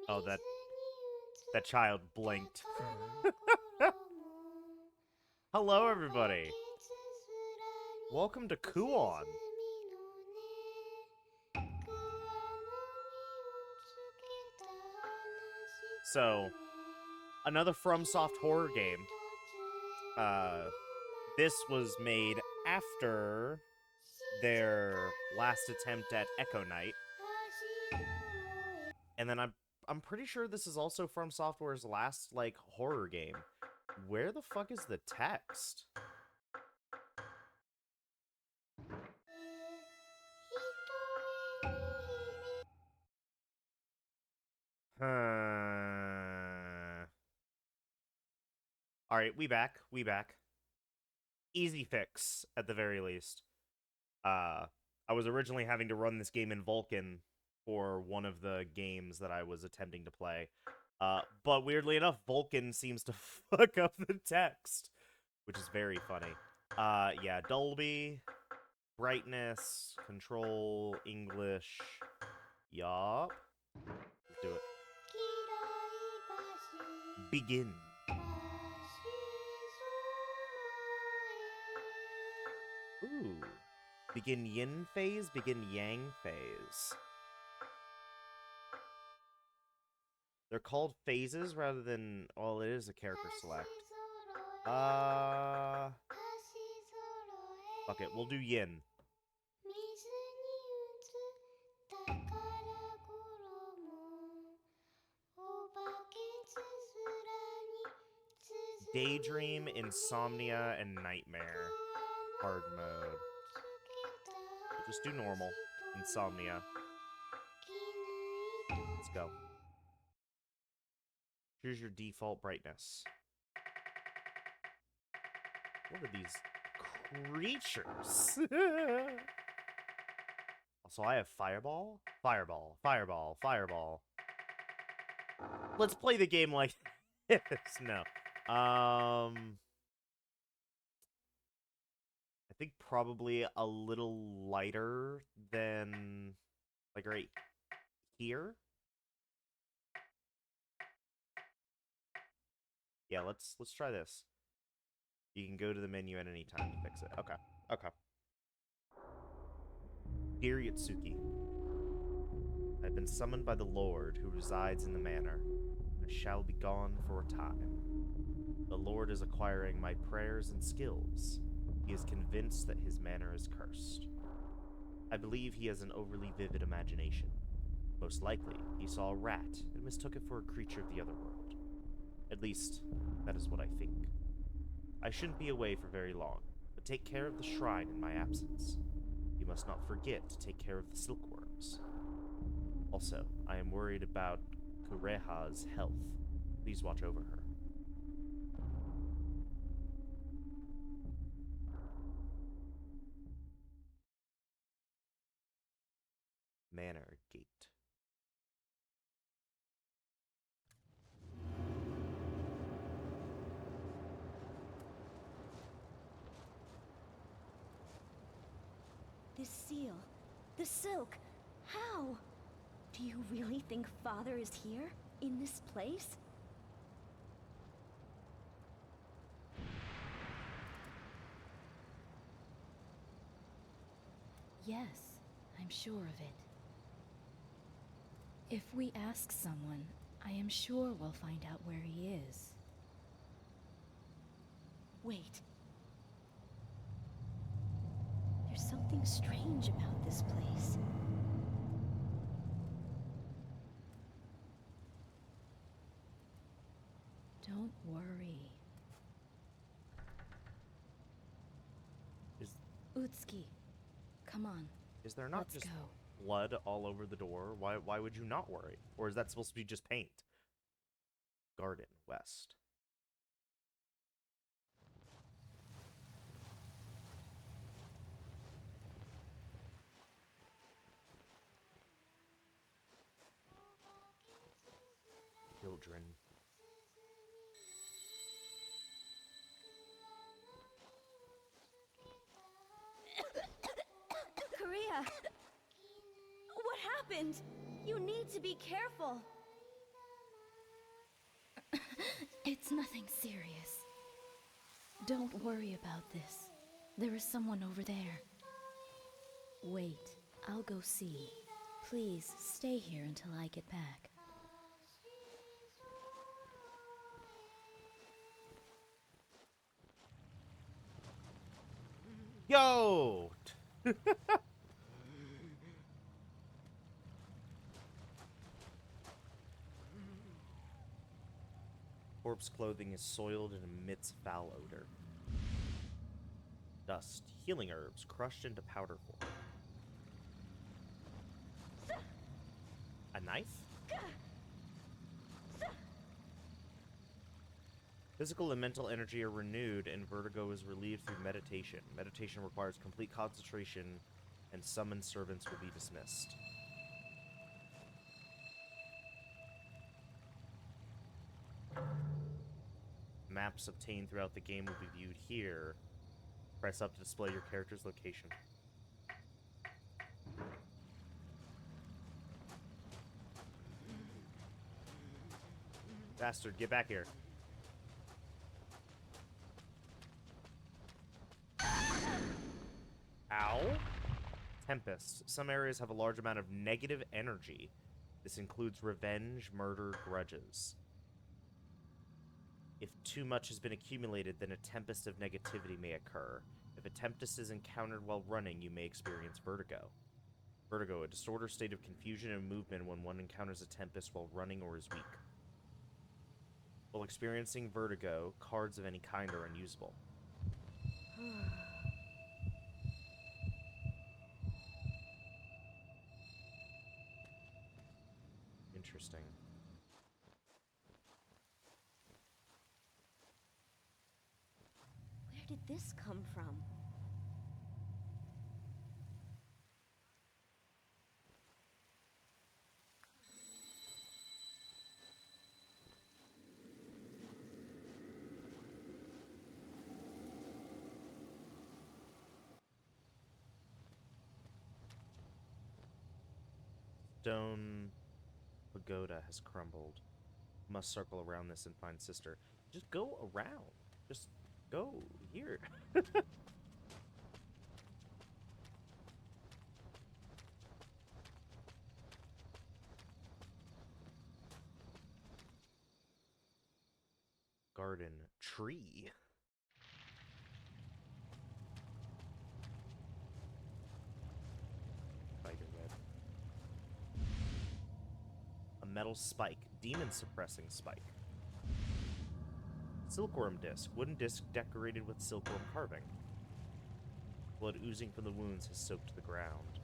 Oh, that child blinked. Hello, everybody. Welcome to Kuon. So, another FromSoft horror game. This was made after their last attempt at Echo Knight. And then I'm pretty sure this is also From Software's last, like, horror game. Where the fuck is the text? Alright, we back. Easy fix, at the very least. I was originally having to run this game in Vulkan for one of the games that I was attempting to play. But weirdly enough, Vulkan seems to fuck up the text, which is very funny. Yeah, Dolby, brightness, control, English. Yup. Let's do it. Begin. Ooh. Begin yin phase, begin yang phase. They're called phases rather than... Well, it is a character select. Fuck it, we'll do yin. Daydream, insomnia, and nightmare. Hard mode. We'll just do normal. Insomnia. Let's go. Here's your default brightness. What are these creatures? Also, I have fireball? Fireball. Fireball. Fireball. Let's play the game like this. No. I think probably a little lighter than, like, right here. Yeah, let's try this. You can go to the menu at any time to fix it. Okay. Okay. Dear Yatsuki, I've been summoned by the Lord who resides in the manor. I shall be gone for a time. The Lord is acquiring my prayers and skills. He is convinced that his manor is cursed. I believe he has an overly vivid imagination. Most likely, he saw a rat and mistook it for a creature of the other world. At least, that is what I think. I shouldn't be away for very long, but take care of the shrine in my absence. You must not forget to take care of the silkworms. Also, I am worried about Kureha's health. Please watch over her. Manor Gate. This seal, the silk, how? Do you really think Father is here, in this place? Yes, I'm sure of it. If we ask someone, I am sure we'll find out where he is. Wait. There's something strange about this place. Don't worry. Utsuki, come on. Is there not Let's just go. blood all over the door? Why would you not worry? Or is that supposed to be just paint? Garden West. Children. What happened? You need to be careful. It's nothing serious. Don't worry about this. There is someone over there. Wait, I'll go see. Please stay here until I get back. Yo! Corpse clothing is soiled and emits foul odor. Dust. Healing herbs crushed into powder form. A knife? Physical and mental energy are renewed, and vertigo is relieved through meditation. Meditation requires complete concentration, and summoned servants will be dismissed. Maps obtained throughout the game will be viewed here. Press up to display your character's location. Bastard, get back here. Ow. Tempest. Some areas have a large amount of negative energy. This includes revenge, murder, grudges. If too much has been accumulated, then a tempest of negativity may occur. If a tempest is encountered while running, you may experience vertigo. Vertigo, a disordered state of confusion and movement when one encounters a tempest while running or is weak. While experiencing vertigo, cards of any kind are unusable. Interesting. Where did this come from? Stone pagoda has crumbled. Must circle around this and find sister. Just go around. Just go here. Garden tree. Spider web. A metal spike. Demon suppressing spike. Silkworm disc. Wooden disc decorated with silkworm carving. Blood oozing from the wounds has soaked the ground.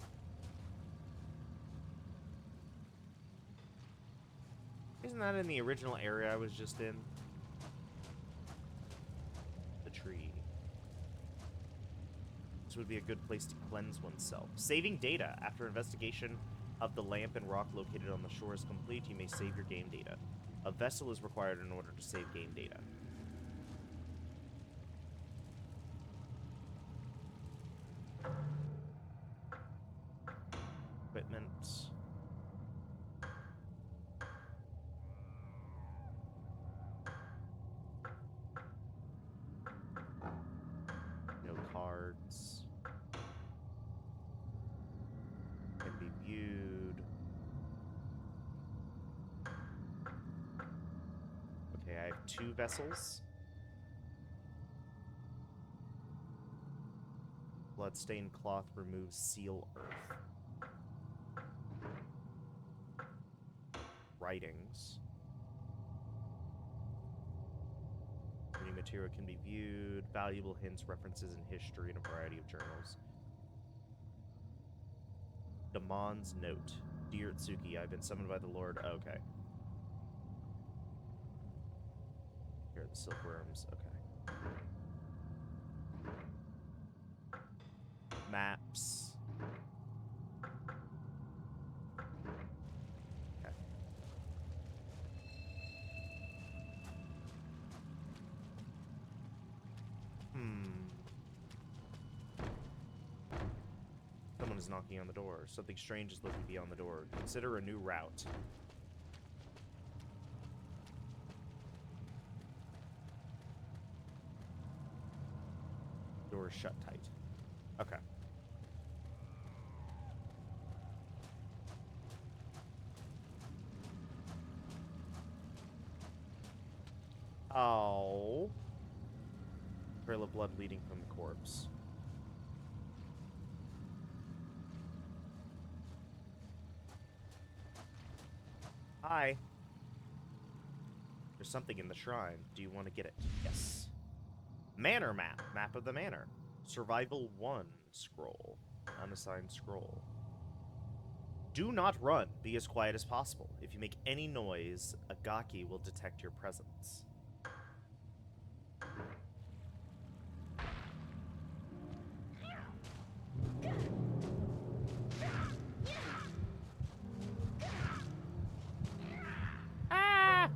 Isn't that in the original area I was just in? The tree. This would be a good place to cleanse oneself. Saving data. After investigation of the lamp and rock located on the shore is complete, you may save your game data. A vessel is required in order to save game data. Equipment. No cards. Can be viewed. Okay, I have 2 vessels. Bloodstained cloth removes seal earth. Writings. Any material can be viewed. Valuable hints, references, and history in a variety of journals. Damon's note. Dear Tsuki, I've been summoned by the Lord. Okay. Here are the silkworms. Okay. Maps. Okay. Someone is knocking on the door. Something strange is lurking beyond the door. Consider a new route. Door is shut tight. Okay. Oh. Trail of blood leading from the corpse. Hi. There's something in the shrine. Do you want to get it? Yes. Manor map. Map of the manor. Survival 1 scroll. Unassigned scroll. Do not run. Be as quiet as possible. If you make any noise, a Gaki will detect your presence. Ah!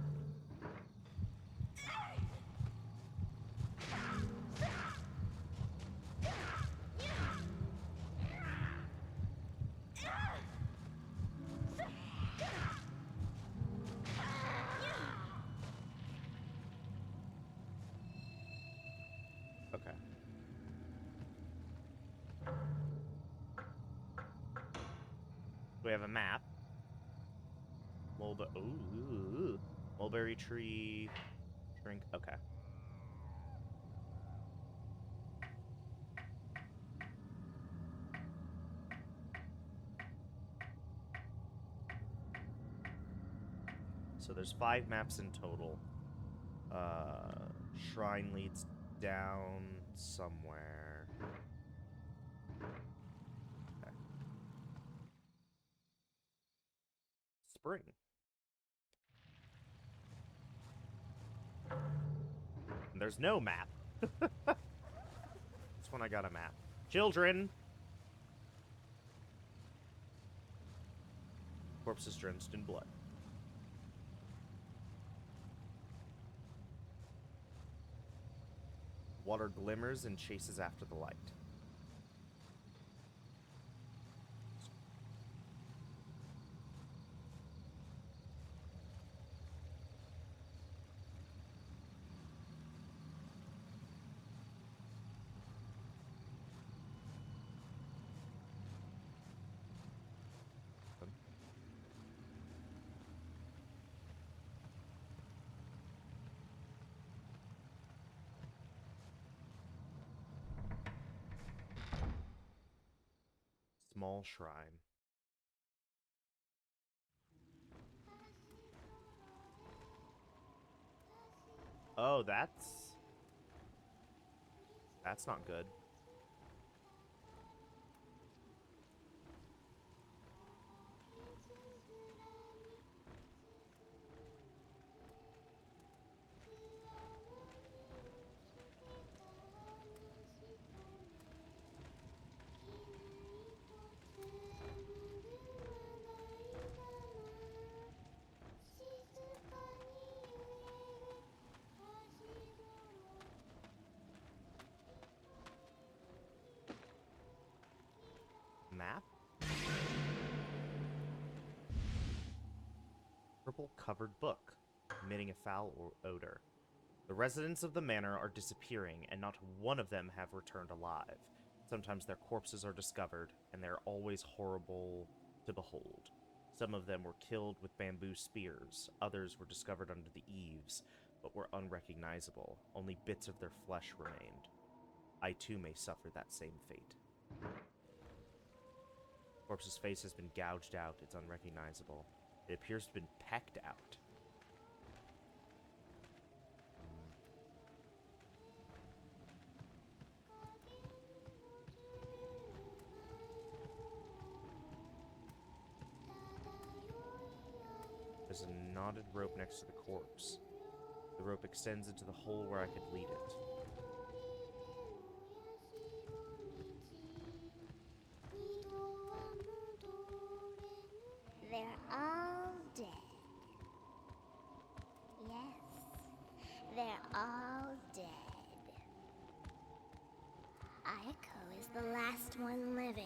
Okay. We have a map. Ooh. Mulberry tree. Shrink. Okay. So there's 5 maps in total. Shrine leads down somewhere. Okay. Spring. And there's no map. This one I got a map. Children! Corpse is drenched in blood. Water glimmers and chases after the light. Small shrine. Oh, that's not good. Map? Purple covered book, emitting a foul odor. The residents of the manor are disappearing, and not one of them have returned alive. Sometimes their corpses are discovered, and they are always horrible to behold. Some of them were killed with bamboo spears, others were discovered under the eaves, but were unrecognizable. Only bits of their flesh remained. I too may suffer that same fate. Corpse's face has been gouged out, it's unrecognizable. It appears to have been pecked out. There's a knotted rope next to the corpse. The rope extends into the hole where I could lead it. They're all dead. Yes, they're all dead. Ayako is the last one living.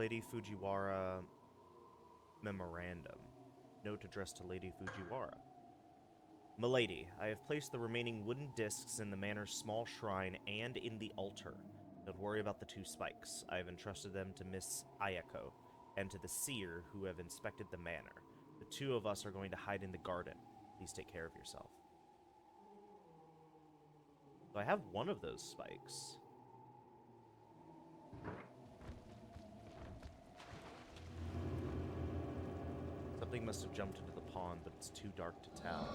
Lady Fujiwara memorandum. Note addressed to Lady Fujiwara. Milady, I have placed the remaining wooden discs in the manor's small shrine and in the altar. Don't worry about the 2 spikes. I have entrusted them to Miss Ayako and to the seer who have inspected the manor. The 2 of us are going to hide in the garden. Please take care of yourself. So I have one of those spikes. Something must have jumped into the pond, but it's too dark to tell.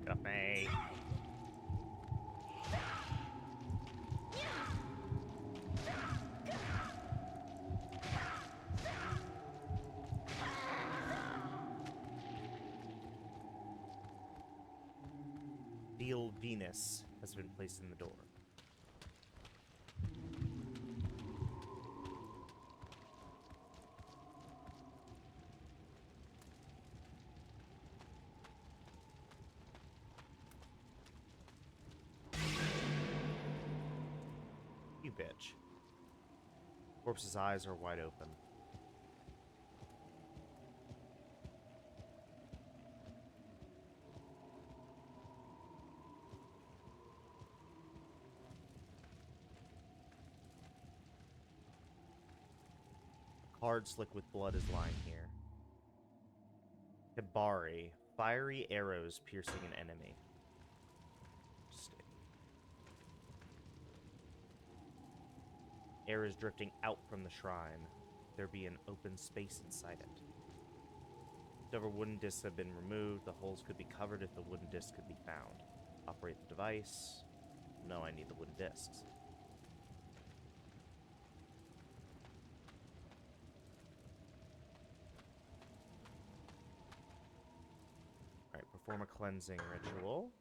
Got me. Steel Venus has been placed in the door. You bitch. Corpse's eyes are wide open. A card slick with blood is lying here. Hibari. Fiery arrows piercing an enemy. Interesting. Air is drifting out from the shrine. There be an open space inside it. Several wooden discs have been removed. The holes could be covered if the wooden disc could be found. Operate the device. No, I need the wooden discs. Alright, perform a cleansing ritual.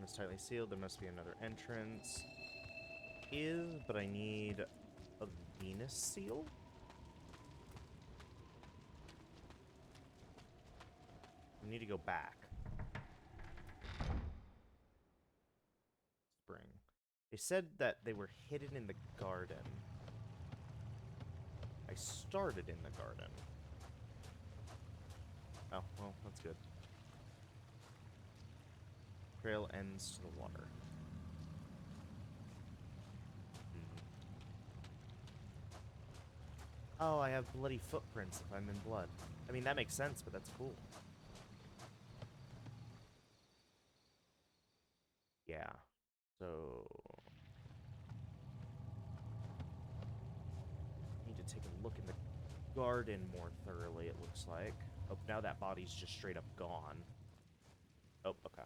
It's tightly sealed. There must be another entrance. But I need a Venus seal? We need to go back. Spring. They said that they were hidden in the garden. I started in the garden. Oh, well, that's good. Trail ends to the water. Oh, I have bloody footprints if I'm in blood. I mean, that makes sense, but that's cool. Yeah. So... need to take a look in the garden more thoroughly, it looks like. Oh, now that body's just straight up gone. Oh, okay.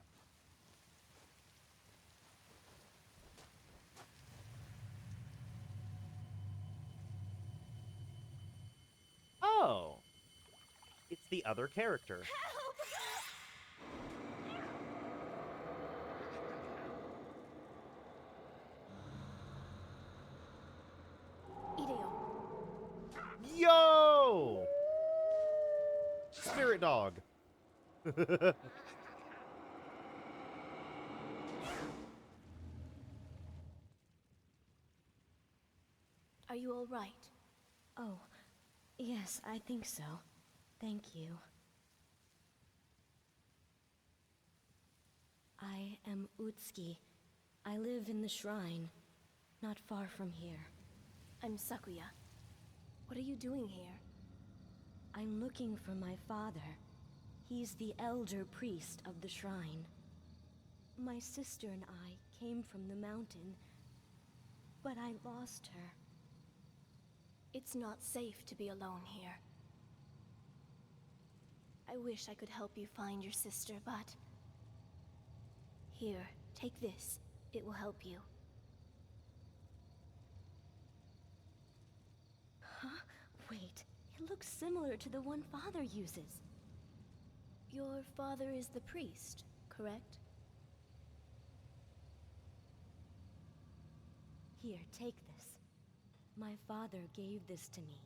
Oh! It's the other character. Ideo. Yo! Spirit dog. Are you all right? Oh, Yes, I think so. Thank you. I am Utsuki. I live in the shrine, not far from here. I'm Sakuya. What are you doing here? I'm looking for my father. He's the elder priest of the shrine. My sister and I came from the mountain, but I lost her. It's not safe to be alone here. I wish I could help you find your sister, but... Here, take this. It will help you. Huh? Wait, it looks similar to the one Father uses. Your father is the priest, correct? Here, take this. My father gave this to me.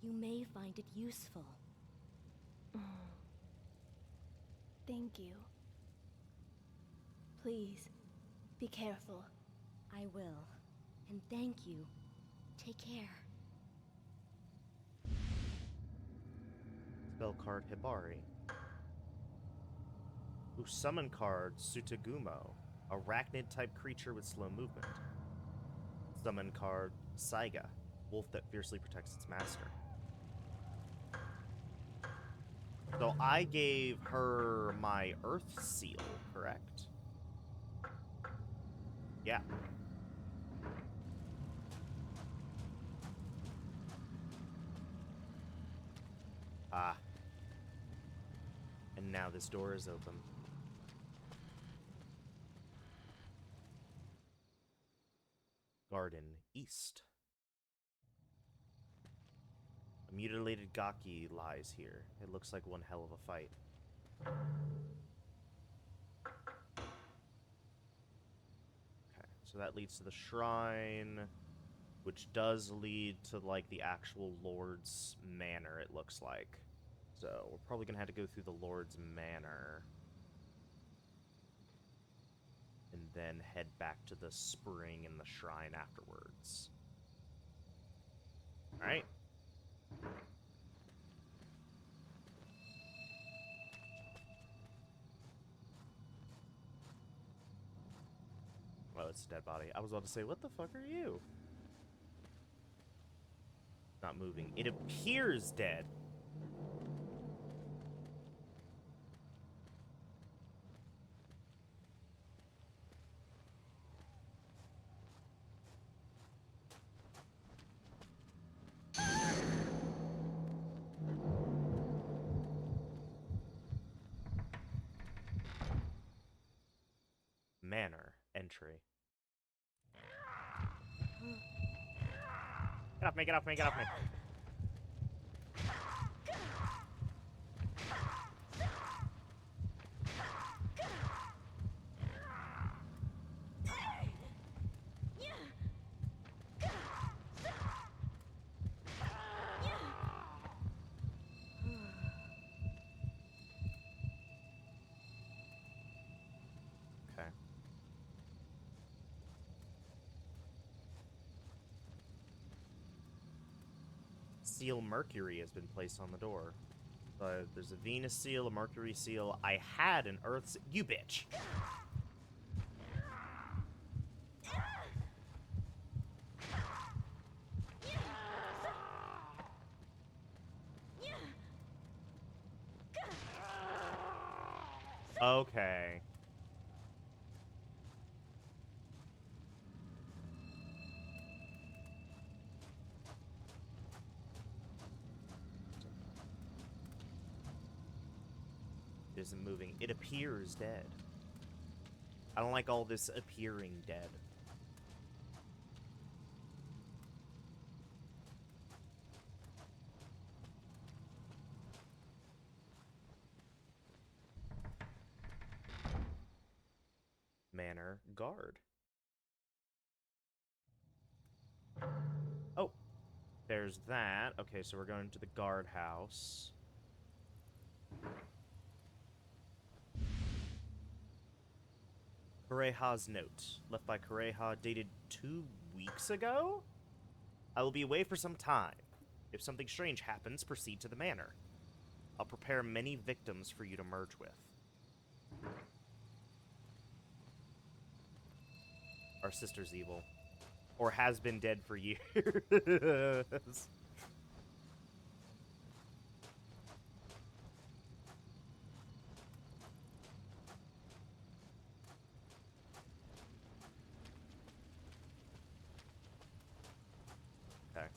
You may find it useful. Thank you. Please, be careful. I will. And thank you. Take care. Spell card Hibari. Ooh, summon card Sutagumo. Arachnid-type creature with slow movement. Summon card Saiga. Wolf that fiercely protects its master. So I gave her my Earth Seal, correct? Yeah. Ah. And now this door is open. Garden East. A mutilated Gaki lies here. It looks like one hell of a fight. Okay, so that leads to the shrine, which does lead to, like, the actual Lord's Manor, it looks like. So, we're probably gonna have to go through the Lord's Manor. And then head back to the spring and the shrine afterwards. Alright. Oh, it's a dead body. I was about to say, what the fuck are you? Not moving. It appears dead. Manor entry. Get off me, get off me, get off me. Okay. Seal Mercury has been placed on the door. There's a Venus seal, a Mercury seal. I had an Earth seal. You bitch. Okay. It isn't moving. It appears dead. I don't like all this appearing dead. Manor guard. Oh, there's that. Okay, so we're going to the guardhouse. Kureha's note. Left by Kureha, dated 2 weeks ago? I will be away for some time. If something strange happens, proceed to the manor. I'll prepare many victims for you to merge with. Our sister's evil. Or has been dead for years. Okay.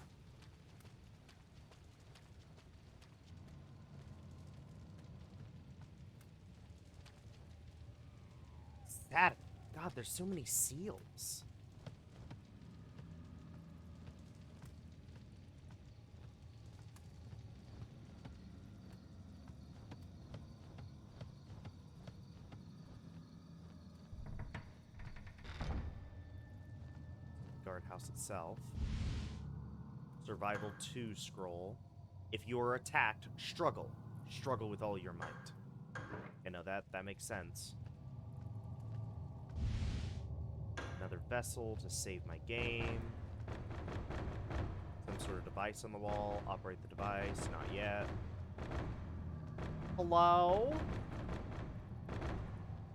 Sad. God, there's so many seals. Guardhouse itself. Survival 2 scroll. If you are attacked, struggle. Struggle with all your might. You know, that makes sense. Another vessel to save my game. Some sort of device on the wall. Operate the device. Not yet. Hello?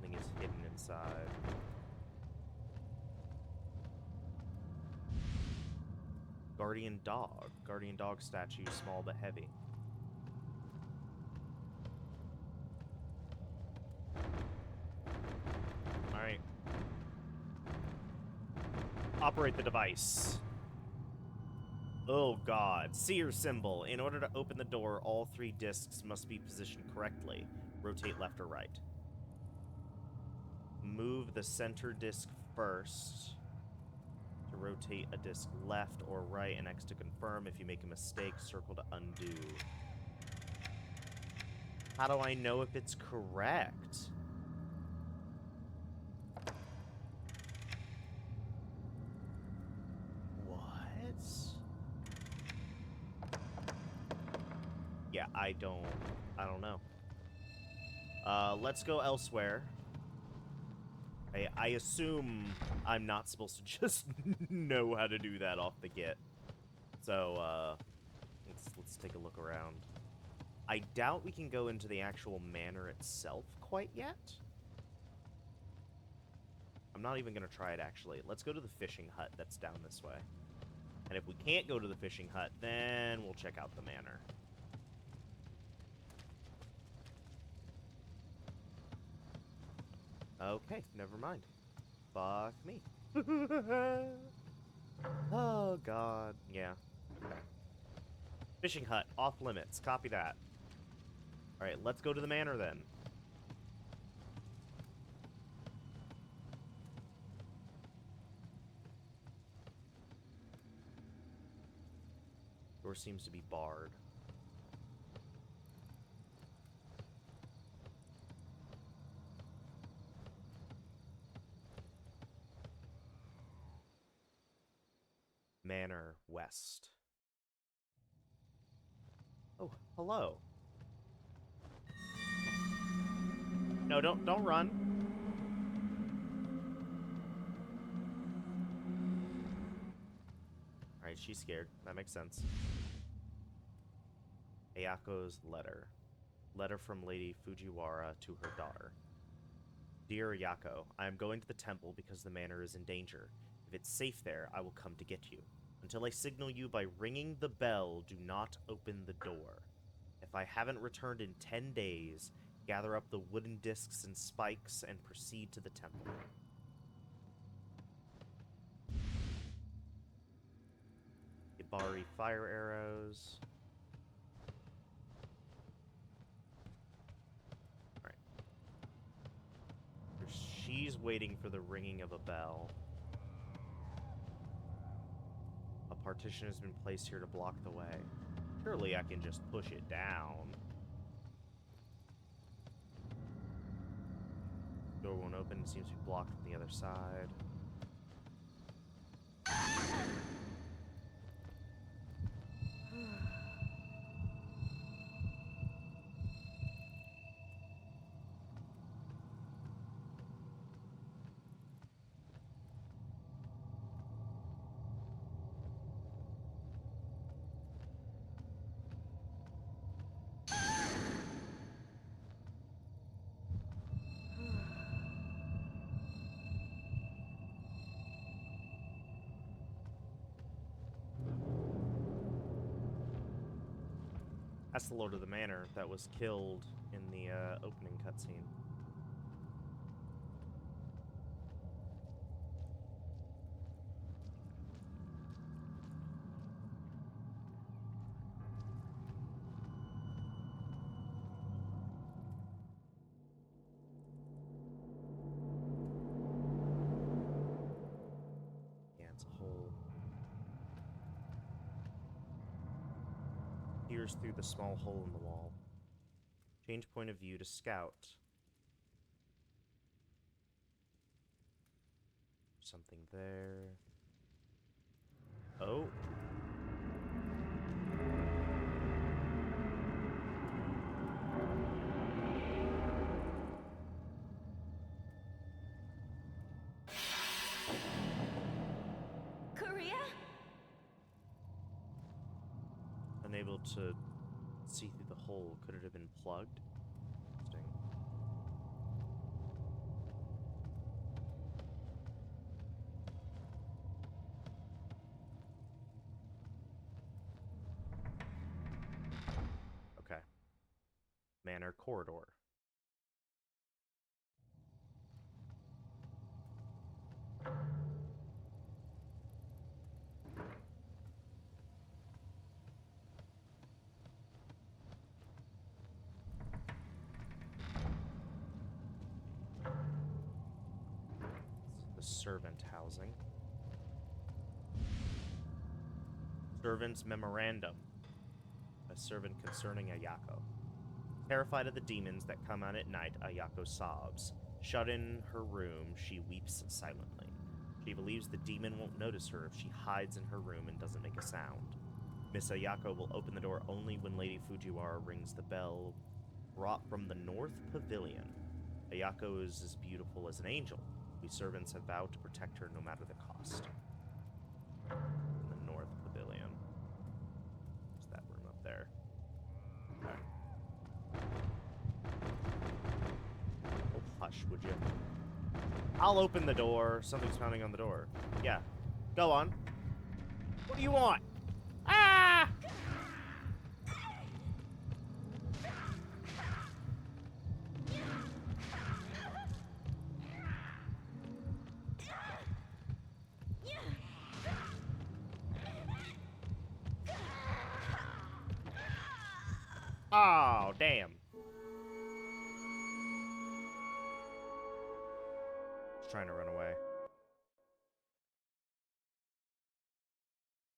Something is hidden inside. Guardian dog. Guardian dog statue, small but heavy. Alright. Operate the device. Oh god. Seer symbol. In order to open the door, all 3 discs must be positioned correctly. Rotate left or right. Move the center disc first. To rotate a disc left or right, and X to confirm. If you make a mistake, circle to undo. How do I know if it's correct? What? Yeah, I don't know. Let's go elsewhere. I assume I'm not supposed to just know how to do that off the get. So, let's take a look around. I doubt we can go into the actual manor itself quite yet. I'm not even going to try it, actually. Let's go to the fishing hut that's down this way. And if we can't go to the fishing hut, then we'll check out the manor. Okay, never mind. Fuck me. Oh, God. Yeah. Okay. Fishing hut, off limits. Copy that. Alright, let's go to the manor then. Door seems to be barred. Manor West. Oh, hello. No, don't run. Alright, she's scared. That makes sense. Ayako's letter. Letter from Lady Fujiwara to her daughter. Dear Ayako, I am going to the temple because the manor is in danger. If it's safe there, I will come to get you. Until I signal you by ringing the bell, do not open the door. If I haven't returned in 10 days, gather up the wooden discs and spikes and proceed to the temple. Ibari fire arrows. Alright. She's waiting for the ringing of a bell. A partition has been placed here to block the way. Surely I can just push it down. Door won't open. It seems to be blocked from the other side. That's the Lord of the Manor that was killed in the opening cutscene. Yeah, it's a hole. Peers through the small hole in the wall. Change point of view to scout. Something there. Oh. Korea? Unable to see through the hole. Could it have been plugged? Interesting. Okay. Manor corridor. The servant housing. Servant's memorandum. A servant concerning Ayako. Terrified of the demons that come out at night, Ayako sobs. Shut in her room, she weeps silently. She believes the demon won't notice her if she hides in her room and doesn't make a sound. Miss Ayako will open the door only when Lady Fujiwara rings the bell, brought from the North Pavilion. Ayako is as beautiful as an angel. We servants have vowed to protect her no matter the cost. In the North Pavilion. There's that room up there. Okay. Oh, hush, would you? I'll open the door. Something's pounding on the door. Yeah. Go on. What do you want? Ah! Oh, damn. Just trying to run away.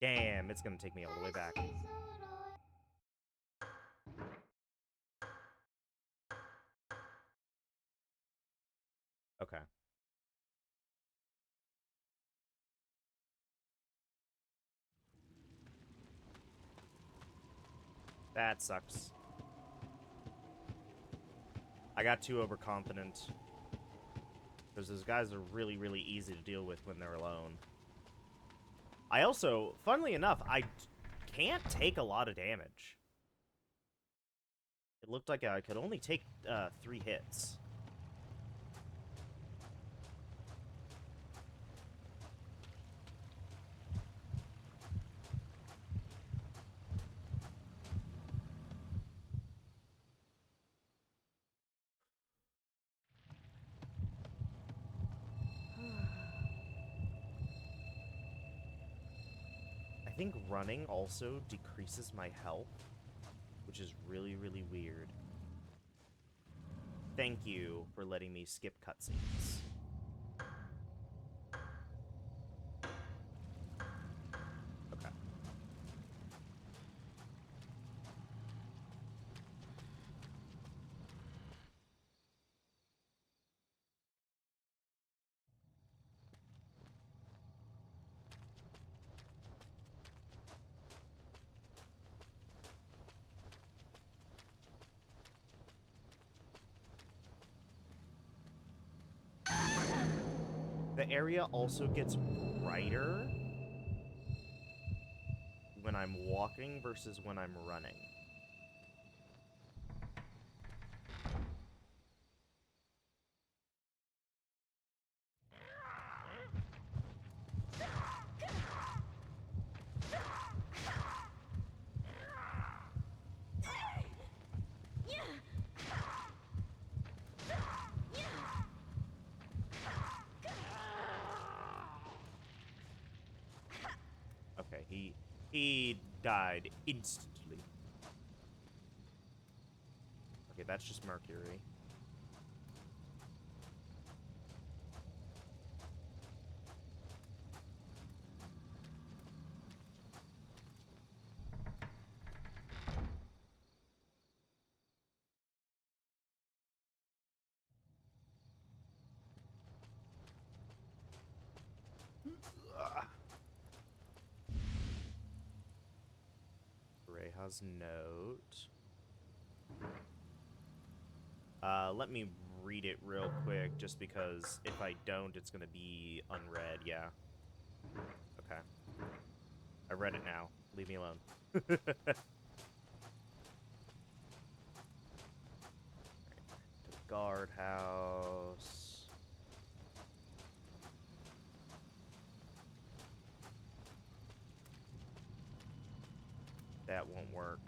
Damn, it's gonna take me all the way back. Okay. That sucks. I got too overconfident. Because those guys are really, really easy to deal with when they're alone. I also, funnily enough, I can't take a lot of damage. It looked like I could only take 3 hits. I think running also decreases my health, which is really, really weird. Thank you for letting me skip cutscenes. Okay. The area also gets brighter when I'm walking versus when I'm running. He died instantly. Okay, that's just Mercury. Reha's note. Let me read it real quick, just because if I don't, it's gonna be unread. Yeah. Okay. I read it now. Leave me alone. Guardhouse. That won't work.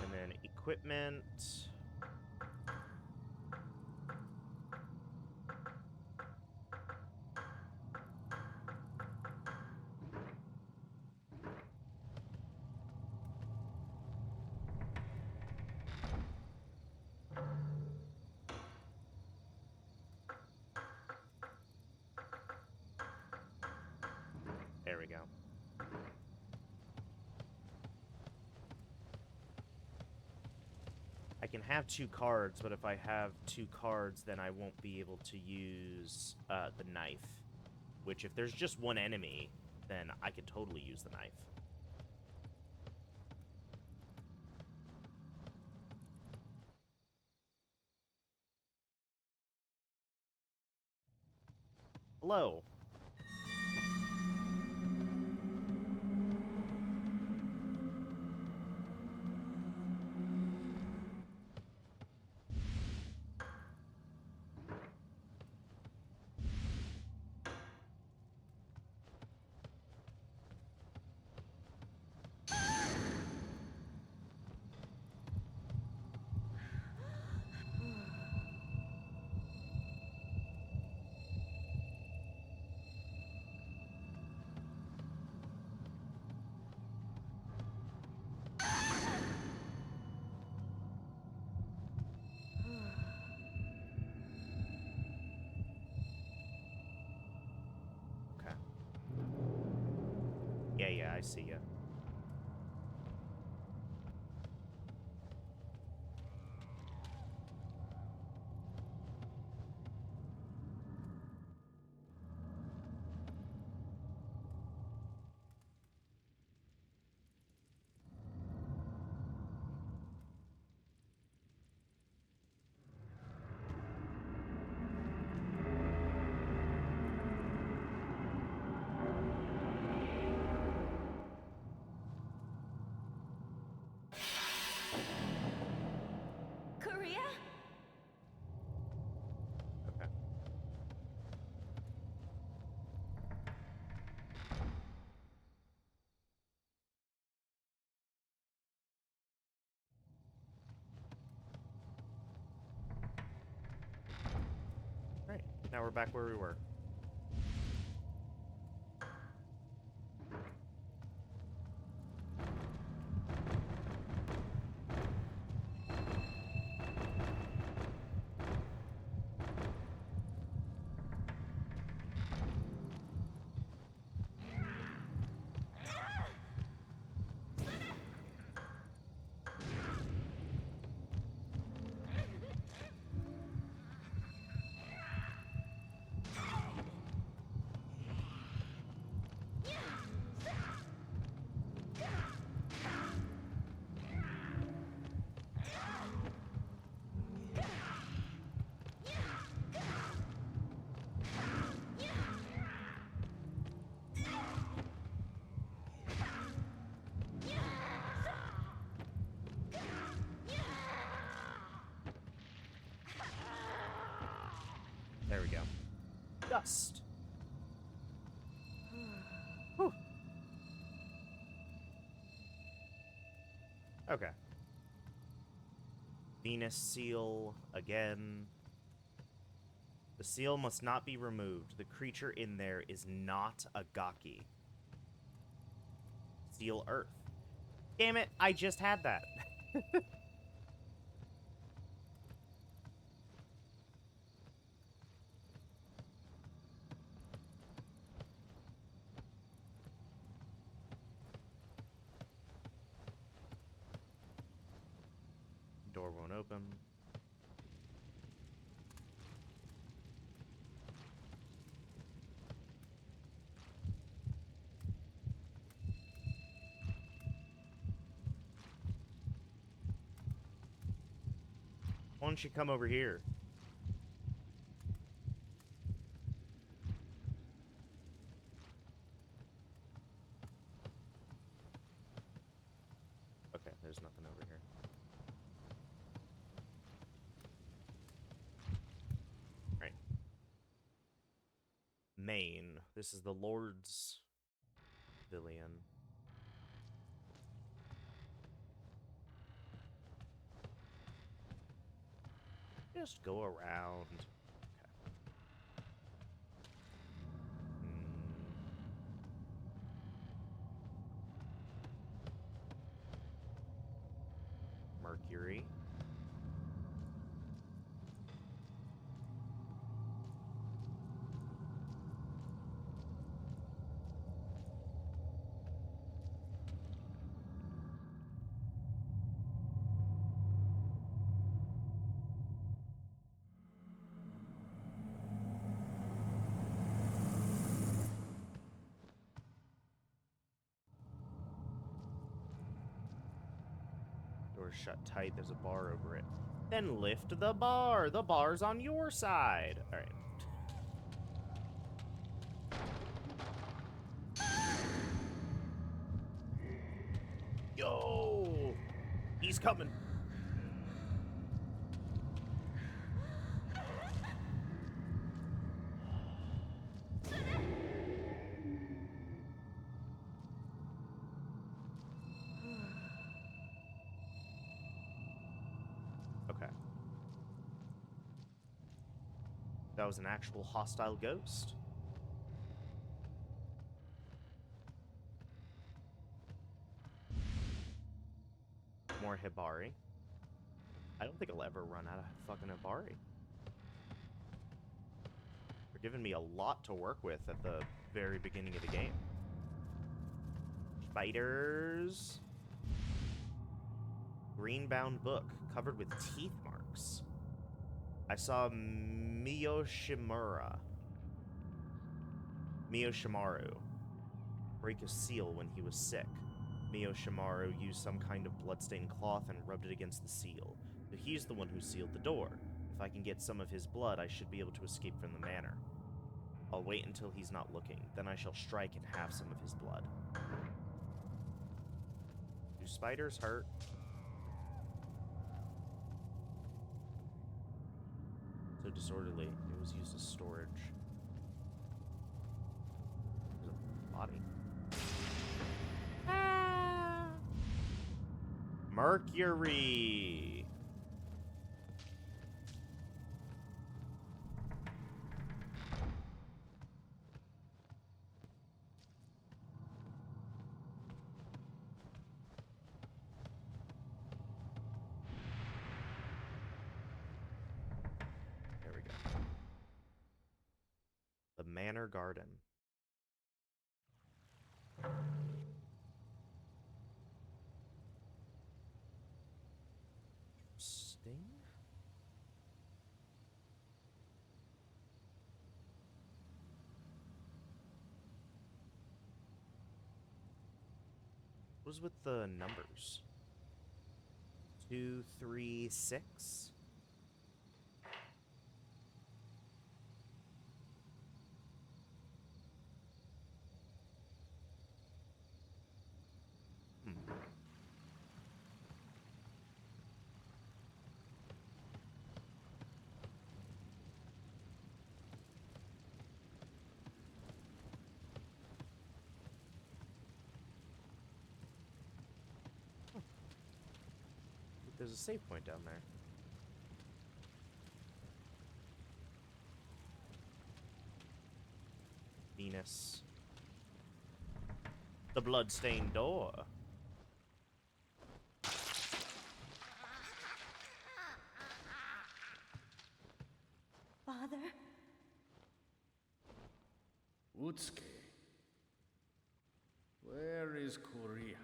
And then equipment. There we go. I can have 2 cards, but if I have 2 cards, then I won't be able to use the knife. Which, if there's just one enemy, then I could totally use the knife. Hello. Okay. Yeah, I see ya. Korea? Okay. Right. Now we're back where we were. There we go. Dust. Whew. Okay. Venus seal again. The seal must not be removed. The creature in there is not a Gaki. Seal Earth. Damn it, I just had that. Door won't open. Why don't you come over here? Okay, there's nothing over here. Right. Main. This is the Lord's Pavilion. Just go around. Okay. Mercury. Door's shut tight. There's a bar over it. Then lift the bar. The bar's on your side. All right. Yo! He's coming. Okay. That was an actual hostile ghost. More Hibari. I don't think I'll ever run out of fucking Hibari. They're giving me a lot to work with at the very beginning of the game. Spiders. Green-bound book covered with teeth marks. I saw Miyoshimaru break a seal when he was sick. Miyoshimaru used some kind of bloodstained cloth and rubbed it against the seal. So he's the one who sealed the door. If I can get some of his blood, I should be able to escape from the manor. I'll wait until he's not looking. Then I shall strike and have some of his blood. Do spiders hurt? So disorderly. It was used as storage. There's a body. Ah! Mercury. There we go. The Manor Garden. Interesting. What was with the numbers? 2, 3, 6? there's a save point down there. Venus. The bloodstained door. Father? Utsuki. Where is Kuriha?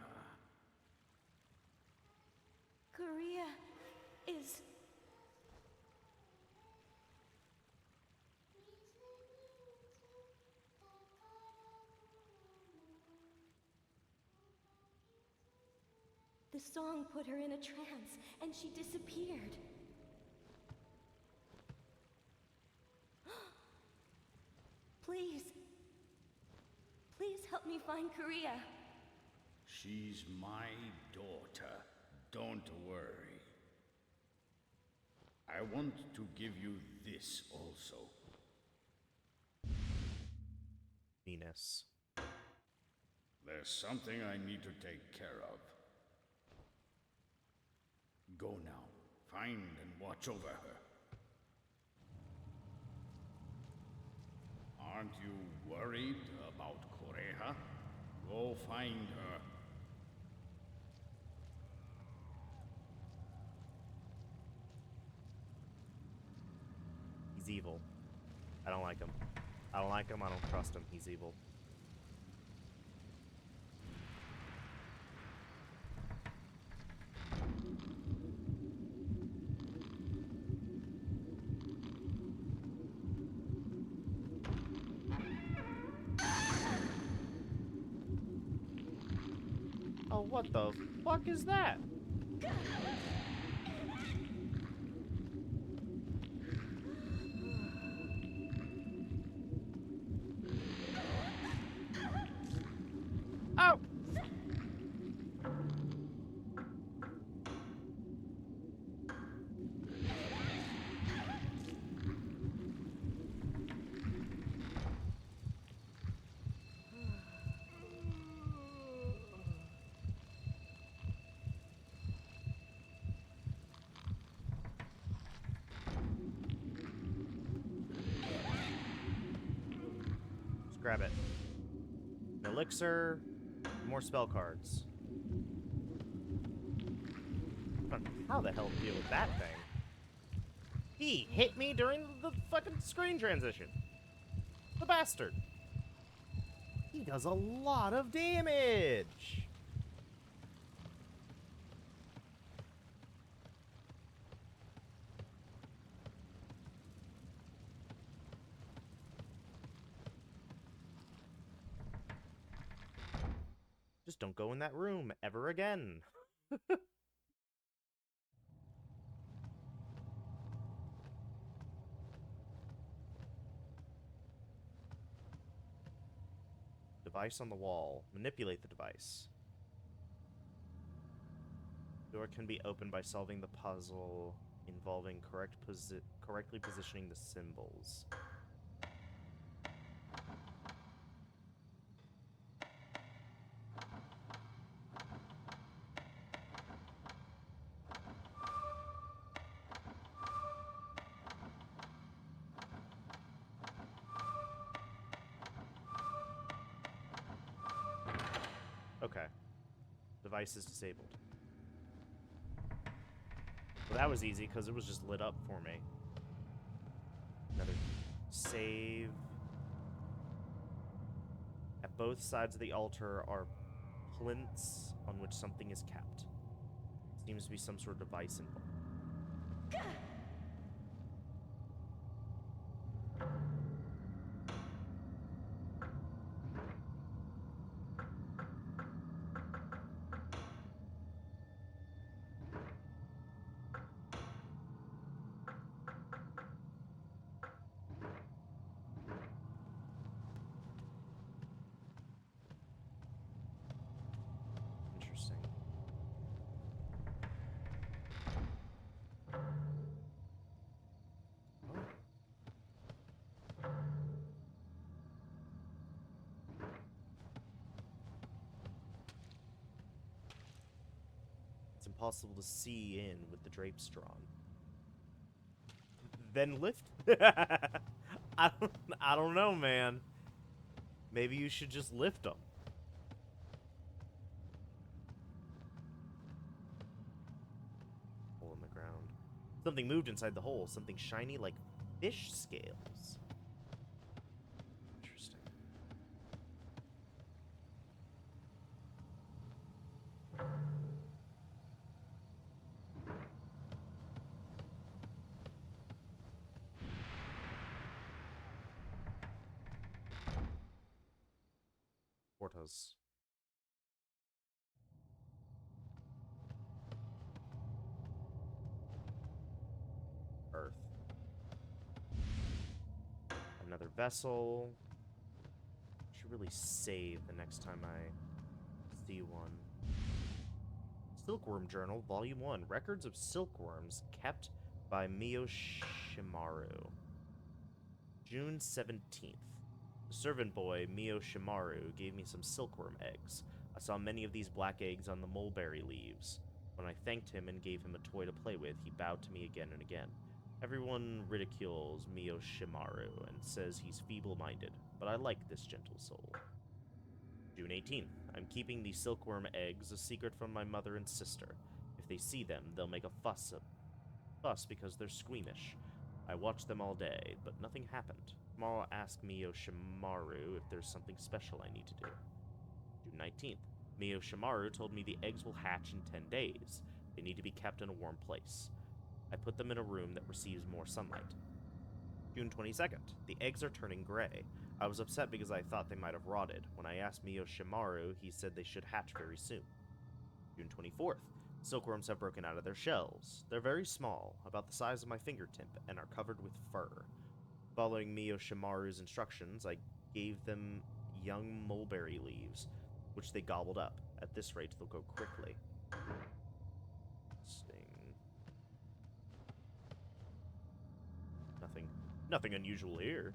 Korea is... The song put her in a trance, and she disappeared. Please. Please help me find Korea. She's my daughter. Don't worry. I want to give you this also. Venus. There's something I need to take care of. Go now. Find and watch over her. Aren't you worried about Koreha? Go find her. He's evil. I don't like him. I don't like him. I don't trust him. He's evil. Oh, what the fuck is that? Oh! Grab it. An elixir, more spell cards. I don't know how the hell to deal with that thing. He hit me during the fucking screen transition. The bastard. He does a lot of damage. Just don't go in that room ever again. Device on the wall. Manipulate the device. Door can be opened by solving the puzzle involving correctly positioning the symbols. Okay. Device is disabled. Well, that was easy because it was just lit up for me. Another save. At both sides of the altar are plinths on which something is kept. Seems to be some sort of device involved. Interesting. impossible to see in with the drapes drawn. Then lift. I don't know, man. Maybe you should just lift them. Hole in the ground. Something moved inside the hole. Something shiny like fish scales. Interesting. Portas. Earth. Another vessel. Should really save the next time I see one. Silkworm Journal, Volume 1. Records of silkworms kept by Miyoshimaru. June 17th. The servant boy, Miyoshimaru, gave me some silkworm eggs. I saw many of these black eggs on the mulberry leaves. When I thanked him and gave him a toy to play with, he bowed to me again and again. Everyone ridicules Miyoshimaru and says he's feeble-minded, but I like this gentle soul. June 18th. I'm keeping these silkworm eggs a secret from my mother and sister. If they see them, they'll make a fuss because they're squeamish. I watched them all day, but nothing happened. Tomorrow I'll ask Miyoshimaru if there's something special I need to do. June 19th. Miyoshimaru told me the eggs will hatch in 10 days. They need to be kept in a warm place. I put them in a room that receives more sunlight. June 22nd. The eggs are turning gray. I was upset because I thought they might have rotted. When I asked Miyoshimaru, he said they should hatch very soon. June 24th. Silkworms have broken out of their shells. They're very small, about the size of my fingertip, and are covered with fur. Following Miyoshimaru's instructions, I gave them young mulberry leaves, which they gobbled up. At this rate, they'll go quickly. Sting. Nothing unusual here.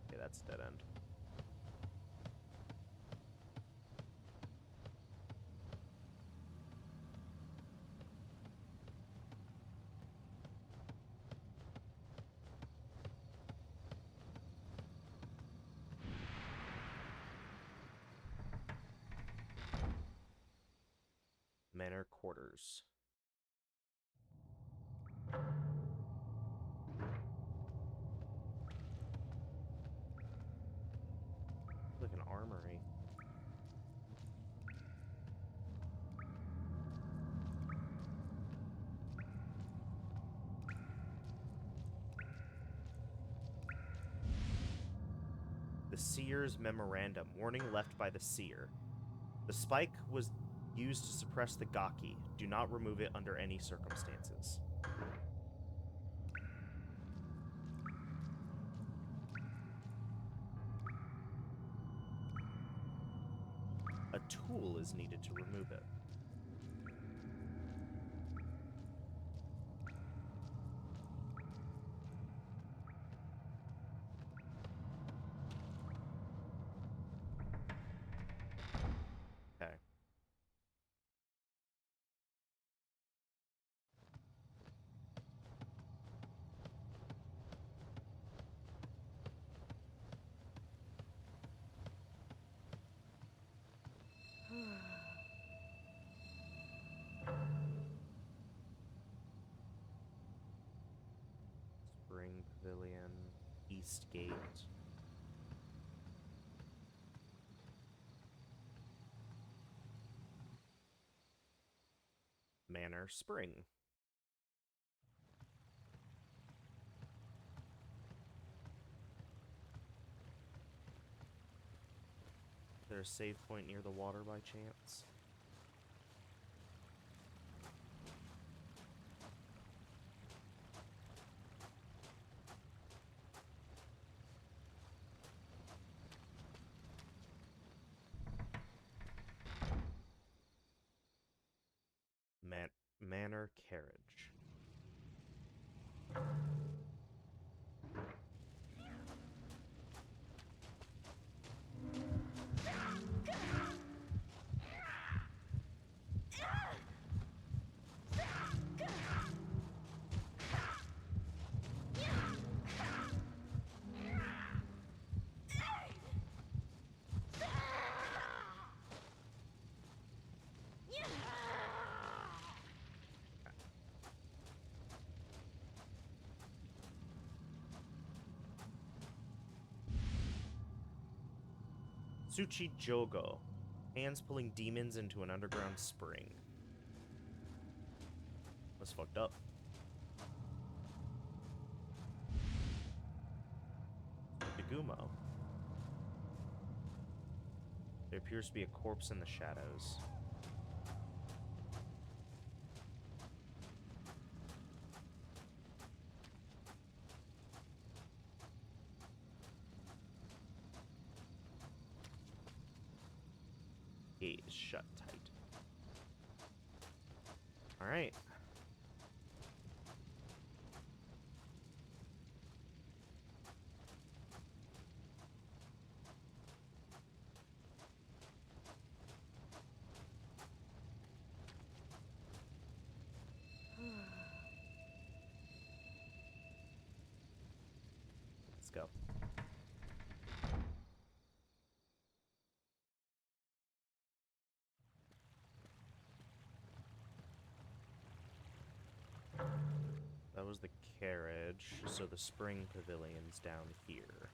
Okay, that's a dead end. Manor quarters. Like an armory. The Seer's Memorandum. Warning left by the Seer. The spike was used to suppress the Gaki. Do not remove it under any circumstances. A tool is needed to remove it. Okay. Spring Pavilion, East Gate. Manor Spring. Is there a save point near the water by chance? Manor carriage. Tsuchi Jogo. Hands pulling demons into an underground spring. That's fucked up. Nagumo. There appears to be a corpse in the shadows. Gate is shut tight. Alright. Let's go. That was the carriage, so the spring pavilion's down here.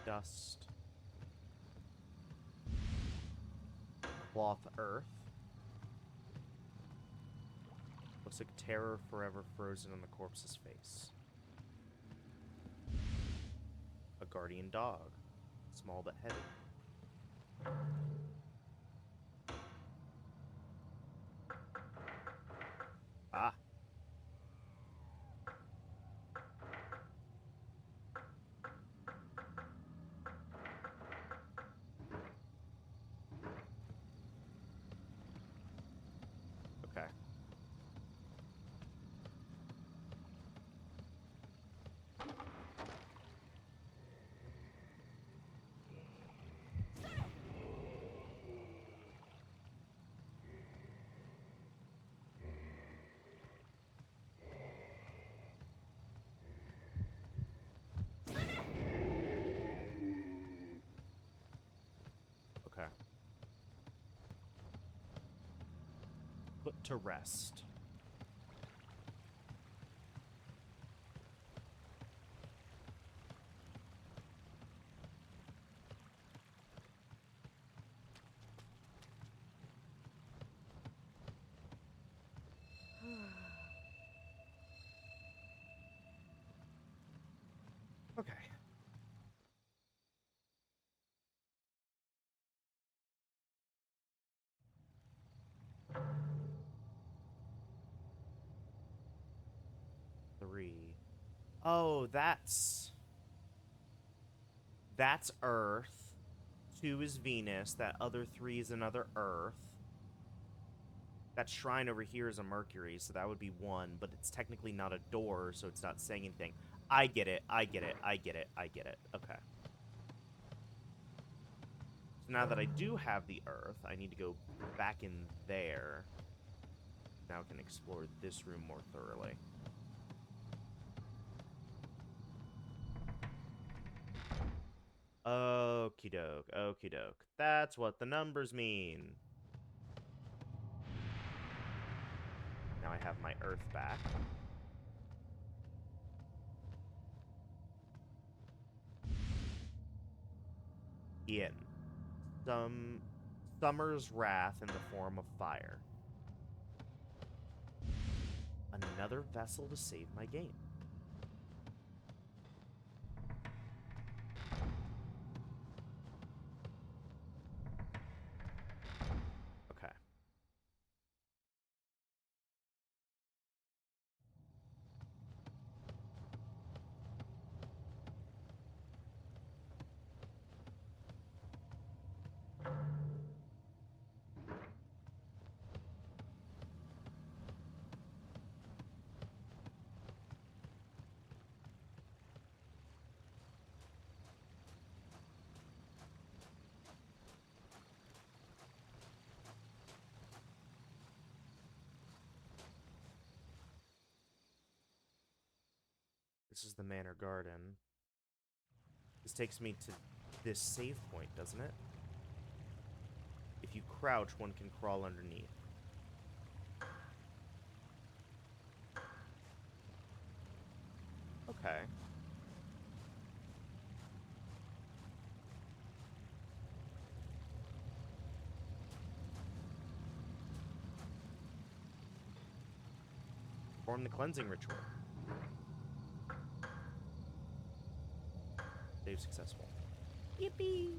Dust. Cloth earth. Looks like terror forever frozen on the corpse's face. A guardian dog. Small but heavy. Ah. Okay. Okay. Put to rest. Okay. Three. Oh, that's Earth. 2 is Venus. That other 3 is another Earth. That shrine over here is a Mercury, so that would be 1, but it's technically not a door, so it's not saying anything. I get it. I get it. I get it. I get it. Okay. So now that I do have the Earth, I need to go back in there. Now I can explore this room more thoroughly. Okie doke. Okie doke. That's what the numbers mean. Now I have my Earth back. Ian. Summer's wrath in the form of fire. Another vessel to save my game. This is the Manor Garden. This takes me to this save point, doesn't it? If you crouch, one can crawl underneath. Okay. Perform the cleansing ritual. Save successful. Yippee!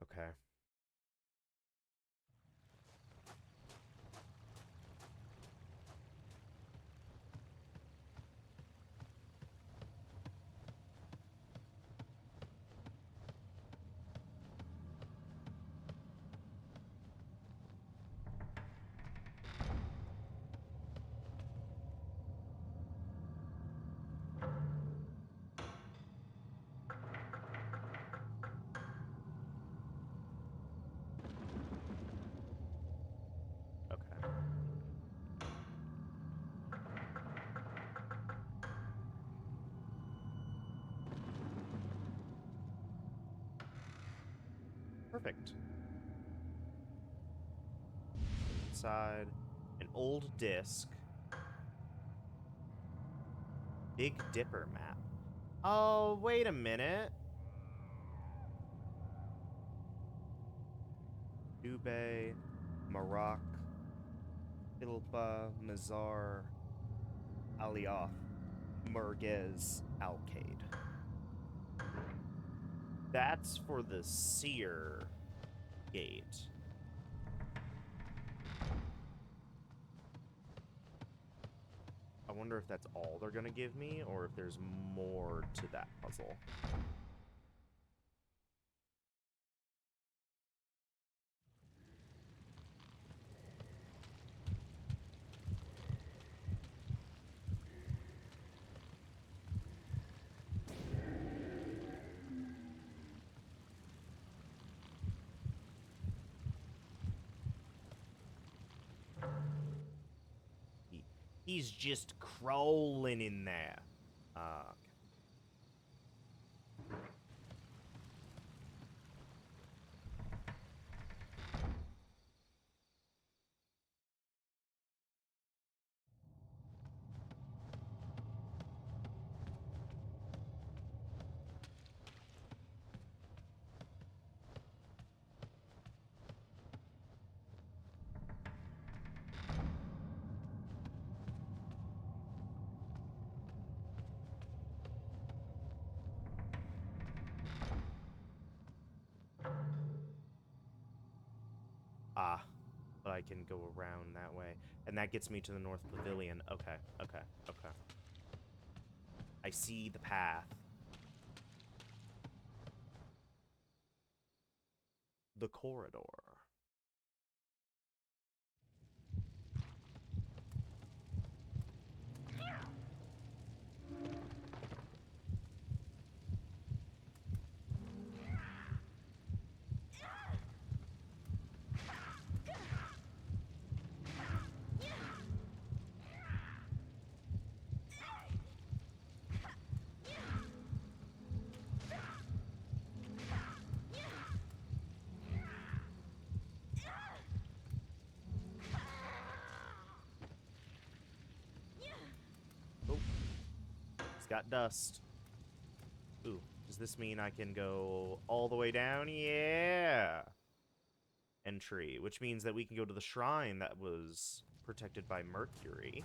Okay. Okay. Perfect. Inside an old disc. Big Dipper map. Oh, wait a minute. Dubai, Maroc, Ilpa, Mazar, Alioth, Merguez, Alcade. That's for the Seer Gate. I wonder if that's all they're gonna give me, or if there's more to that puzzle. He's just crawling in there. Okay. Ah, but I can go around that way. And that gets me to the North Pavilion. Okay, okay, okay. I see the path. The corridor. Oh, it's got dust. Ooh, does this mean I can go all the way down? Yeah. Entry, which means that we can go to the shrine that was protected by Mercury.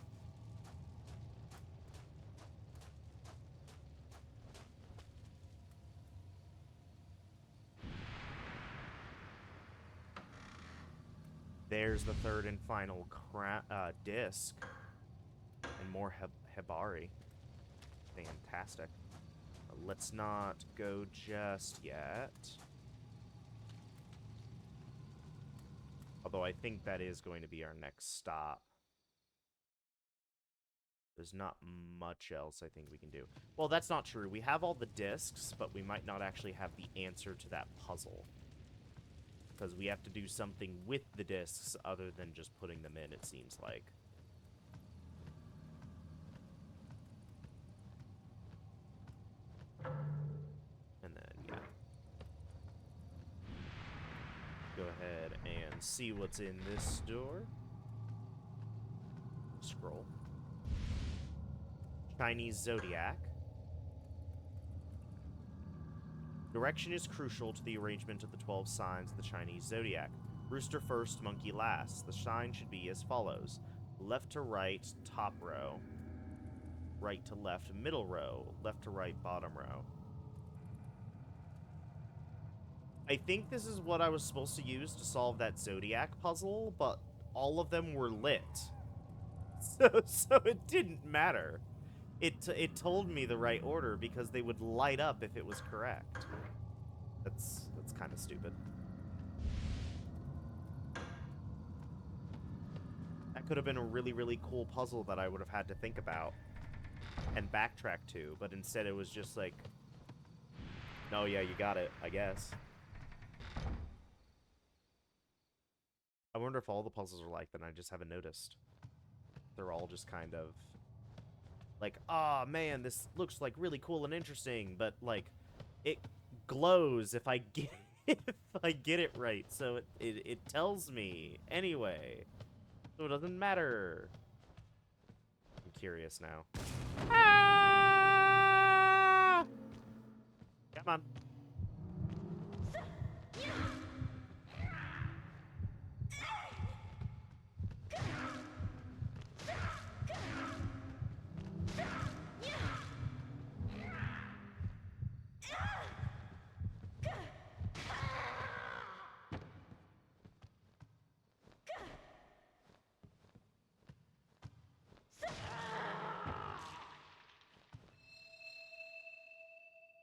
There's the third and final disc. And more Hebari. Fantastic. Let's not go just yet. Although I think that is going to be our next stop. There's not much else I think we can do. Well, that's not true. We have all the discs, but we might not actually have the answer to that puzzle. Because we have to do something with the discs other than just putting them in, it seems like. And then, yeah. Go ahead and see what's in this door. Scroll. Chinese Zodiac. Direction is crucial to the arrangement of the 12 signs of the Chinese Zodiac. Rooster first, monkey last. The sign should be as follows. Left to right, top row. Right to left, middle row. Left to right, bottom row. I think this is what I was supposed to use to solve that Zodiac puzzle, but all of them were lit. So it didn't matter. It told me the right order because they would light up if it was correct. That's kind of stupid. That could have been a really, really cool puzzle that I would have had to think about and backtrack to, but instead it was just like, no, yeah, you got it, I guess. I wonder if all the puzzles are like that and I just haven't noticed. They're all just kind of like, ah, oh, man, this looks like really cool and interesting, but like it glows if I get if I get it right. So it tells me anyway. So it doesn't matter. I'm curious now. Ah! Come on.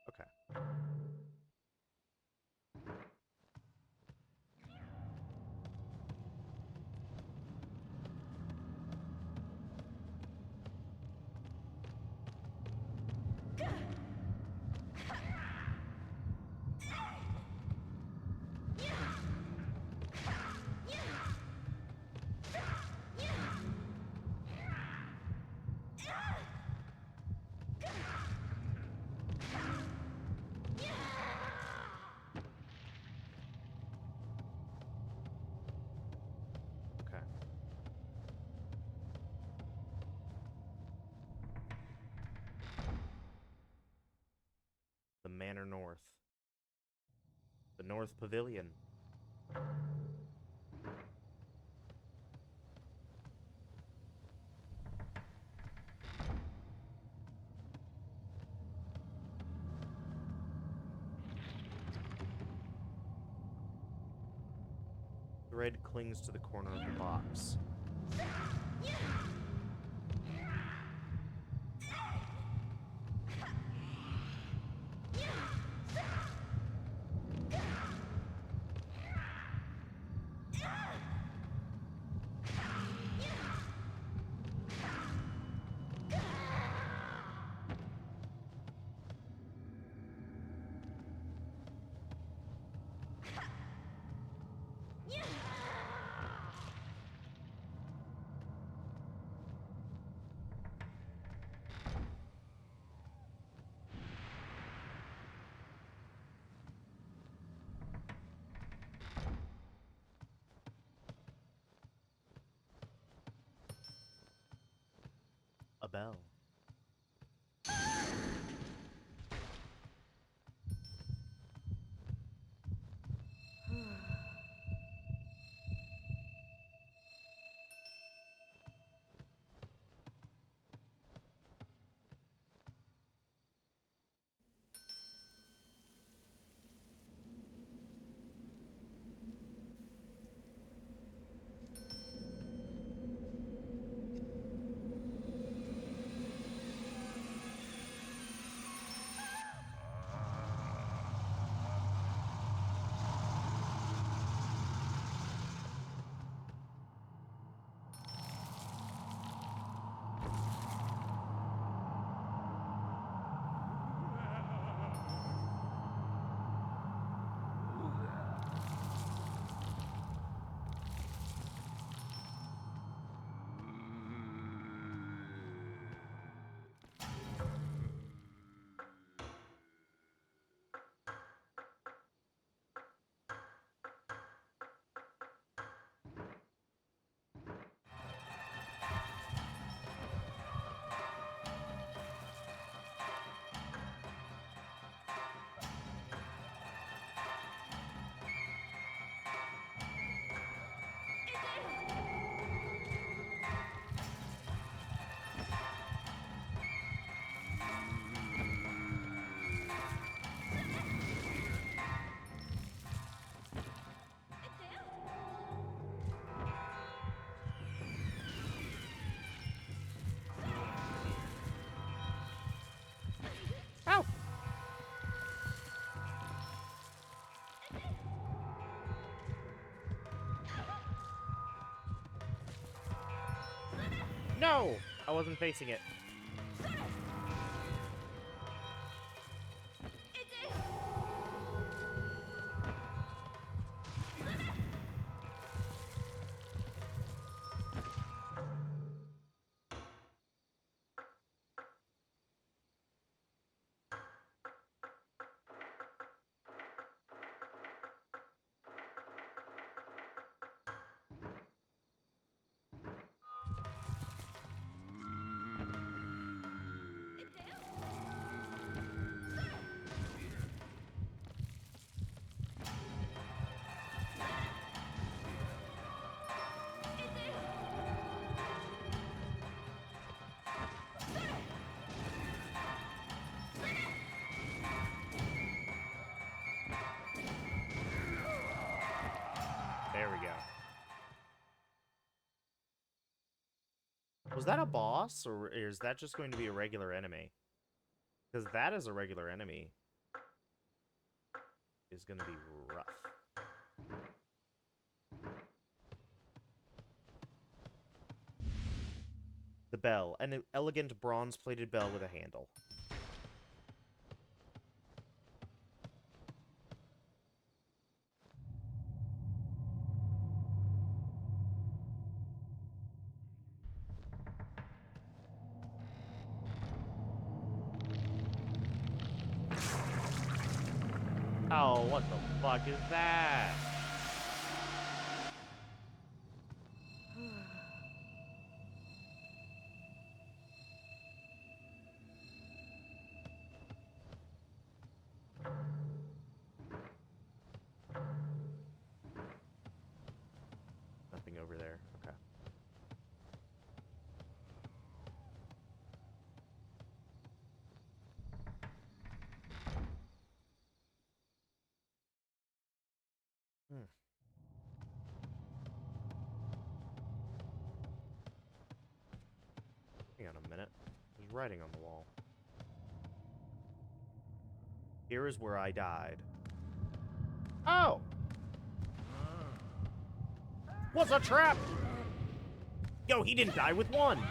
Okay. Okay. The Manor North. The North Pavilion. Thread clings to the corner of the box. A bell. No! I wasn't facing it. There we go. Was that a boss, or is that just going to be a regular enemy? Because that is a regular enemy. Is going to be rough. The bell. An elegant bronze-plated bell with a handle. Oh, what the fuck is that? Nothing over there. Okay. Hmm. Hang on a minute. There's writing on the wall. Here is where I died. Oh! What's a trap? Yo, he didn't die with one!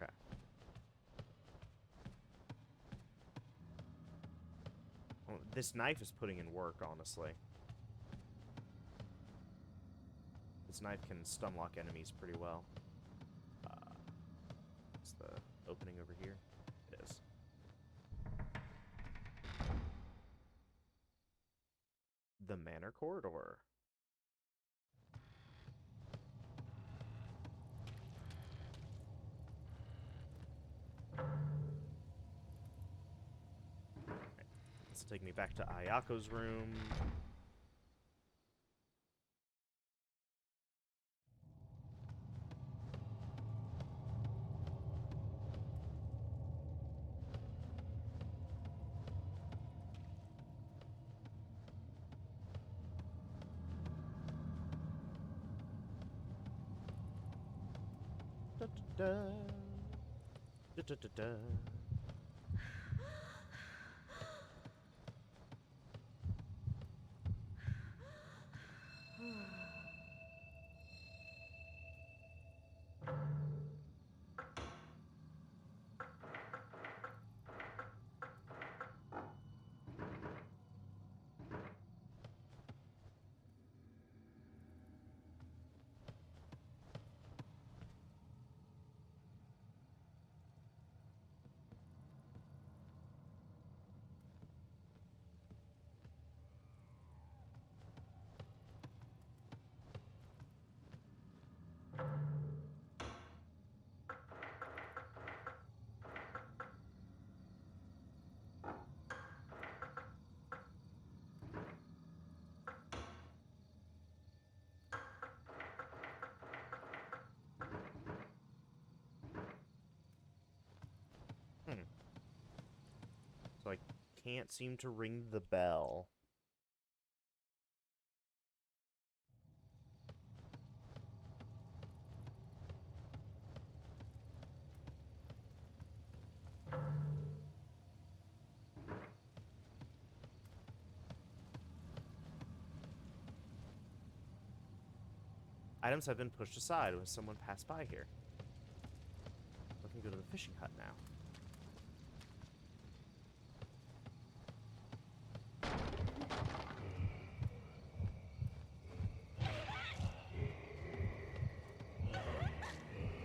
Okay. Well, this knife is putting in work, honestly. This knife can stun lock enemies pretty well. Is the opening over here? It is. The Manor Corridor. This will take me back to Ayako's room. Da, da, da. Da, da, da, da. can't seem to ring the bell. Items have been pushed aside when someone passed by here. Let me go to the fishing hut now.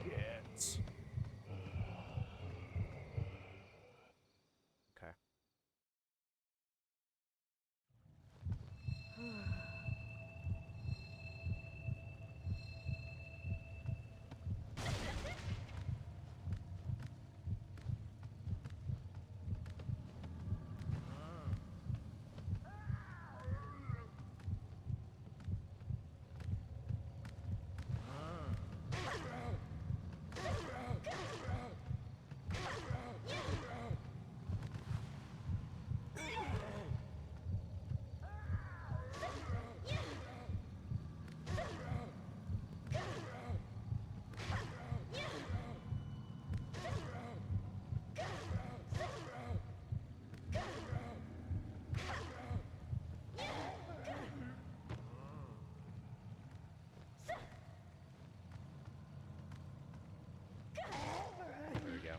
Yes. Okay. There we go.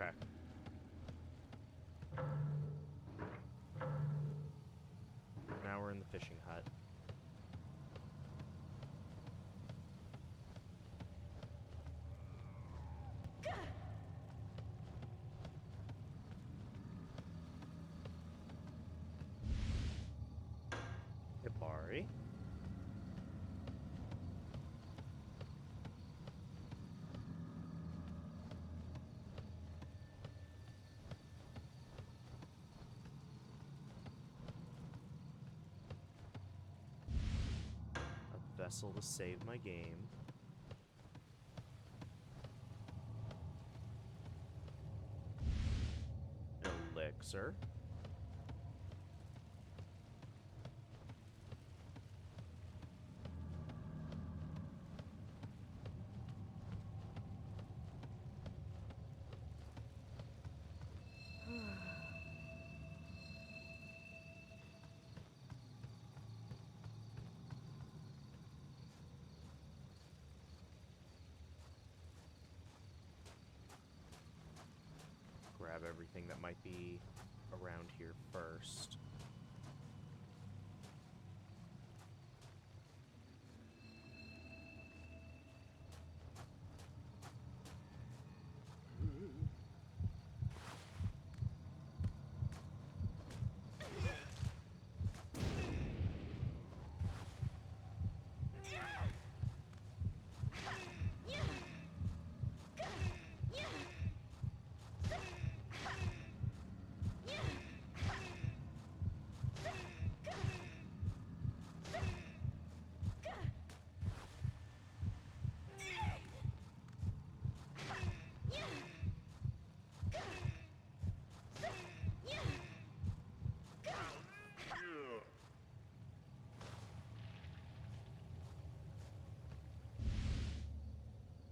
Okay. Now we're in the fishing hut. Hibari. A vessel to save my game. An elixir. Grab everything that might be around here first.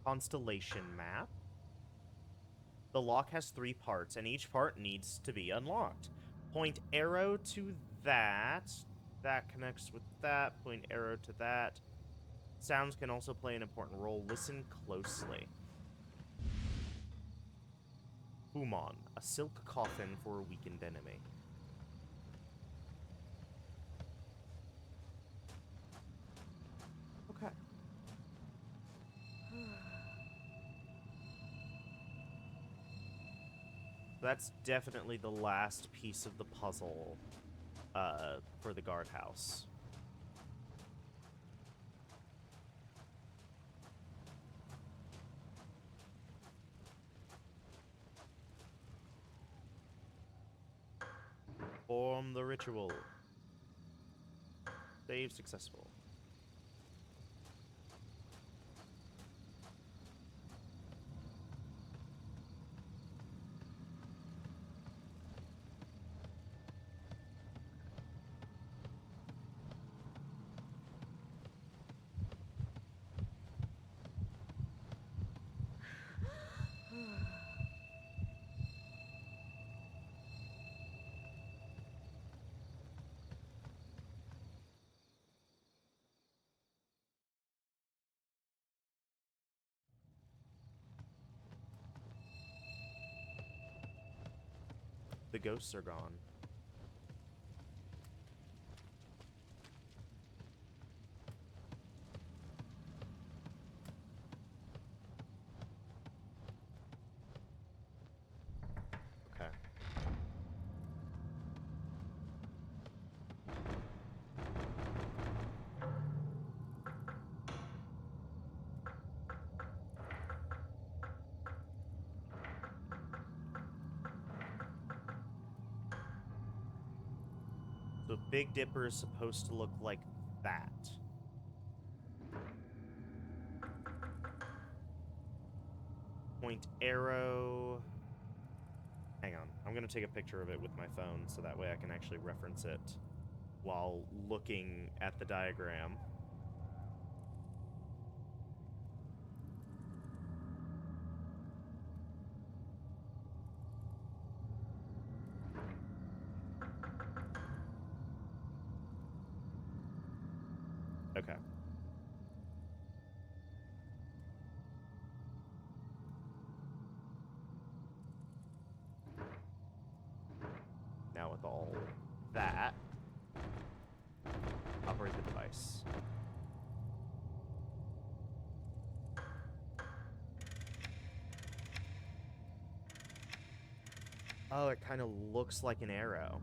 constellation map. The lock has 3 parts, and each part needs to be unlocked. Point arrow to that. That connects with that. Point arrow to that. Sounds can also play an important role. Listen closely. Kuon, a silk coffin for a weakened enemy. Okay. That's definitely the last piece of the puzzle for the guardhouse. Perform the ritual. Save successful. The ghosts are gone. Okay. So Big Dipper is supposed to look like that. Point arrow. Hang on. I'm going to take a picture of it with my phone so that way I can actually reference it while looking at the diagram. Okay. Now with all that, operate the device. Oh, it kind of looks like an arrow.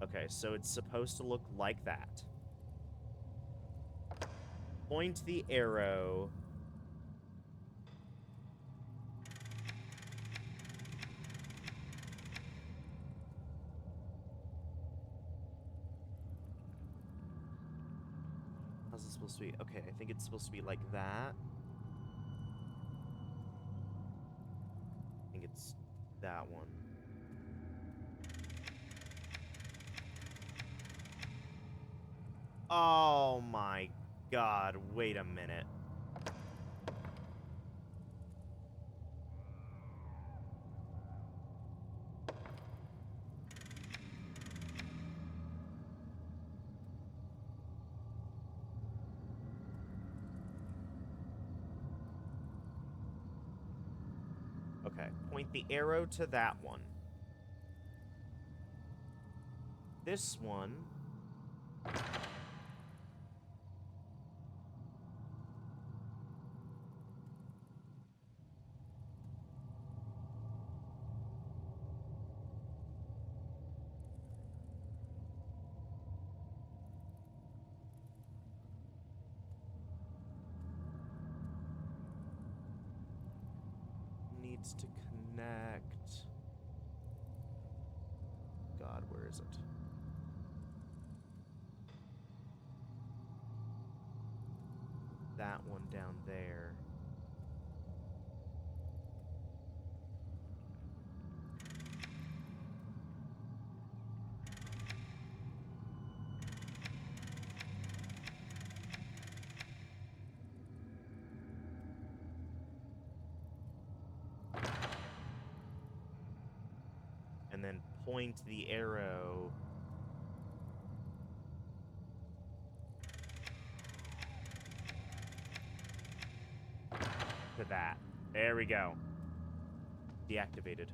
Okay, so it's supposed to look like that. Point the arrow. How's it supposed to be? Okay, I think it's supposed to be like that. I think it's that one. Oh my god, wait a minute. Okay, point the arrow to that one. This one... needs to connect. God, where is it? That one down there. point the arrow to that. There we go. Deactivated.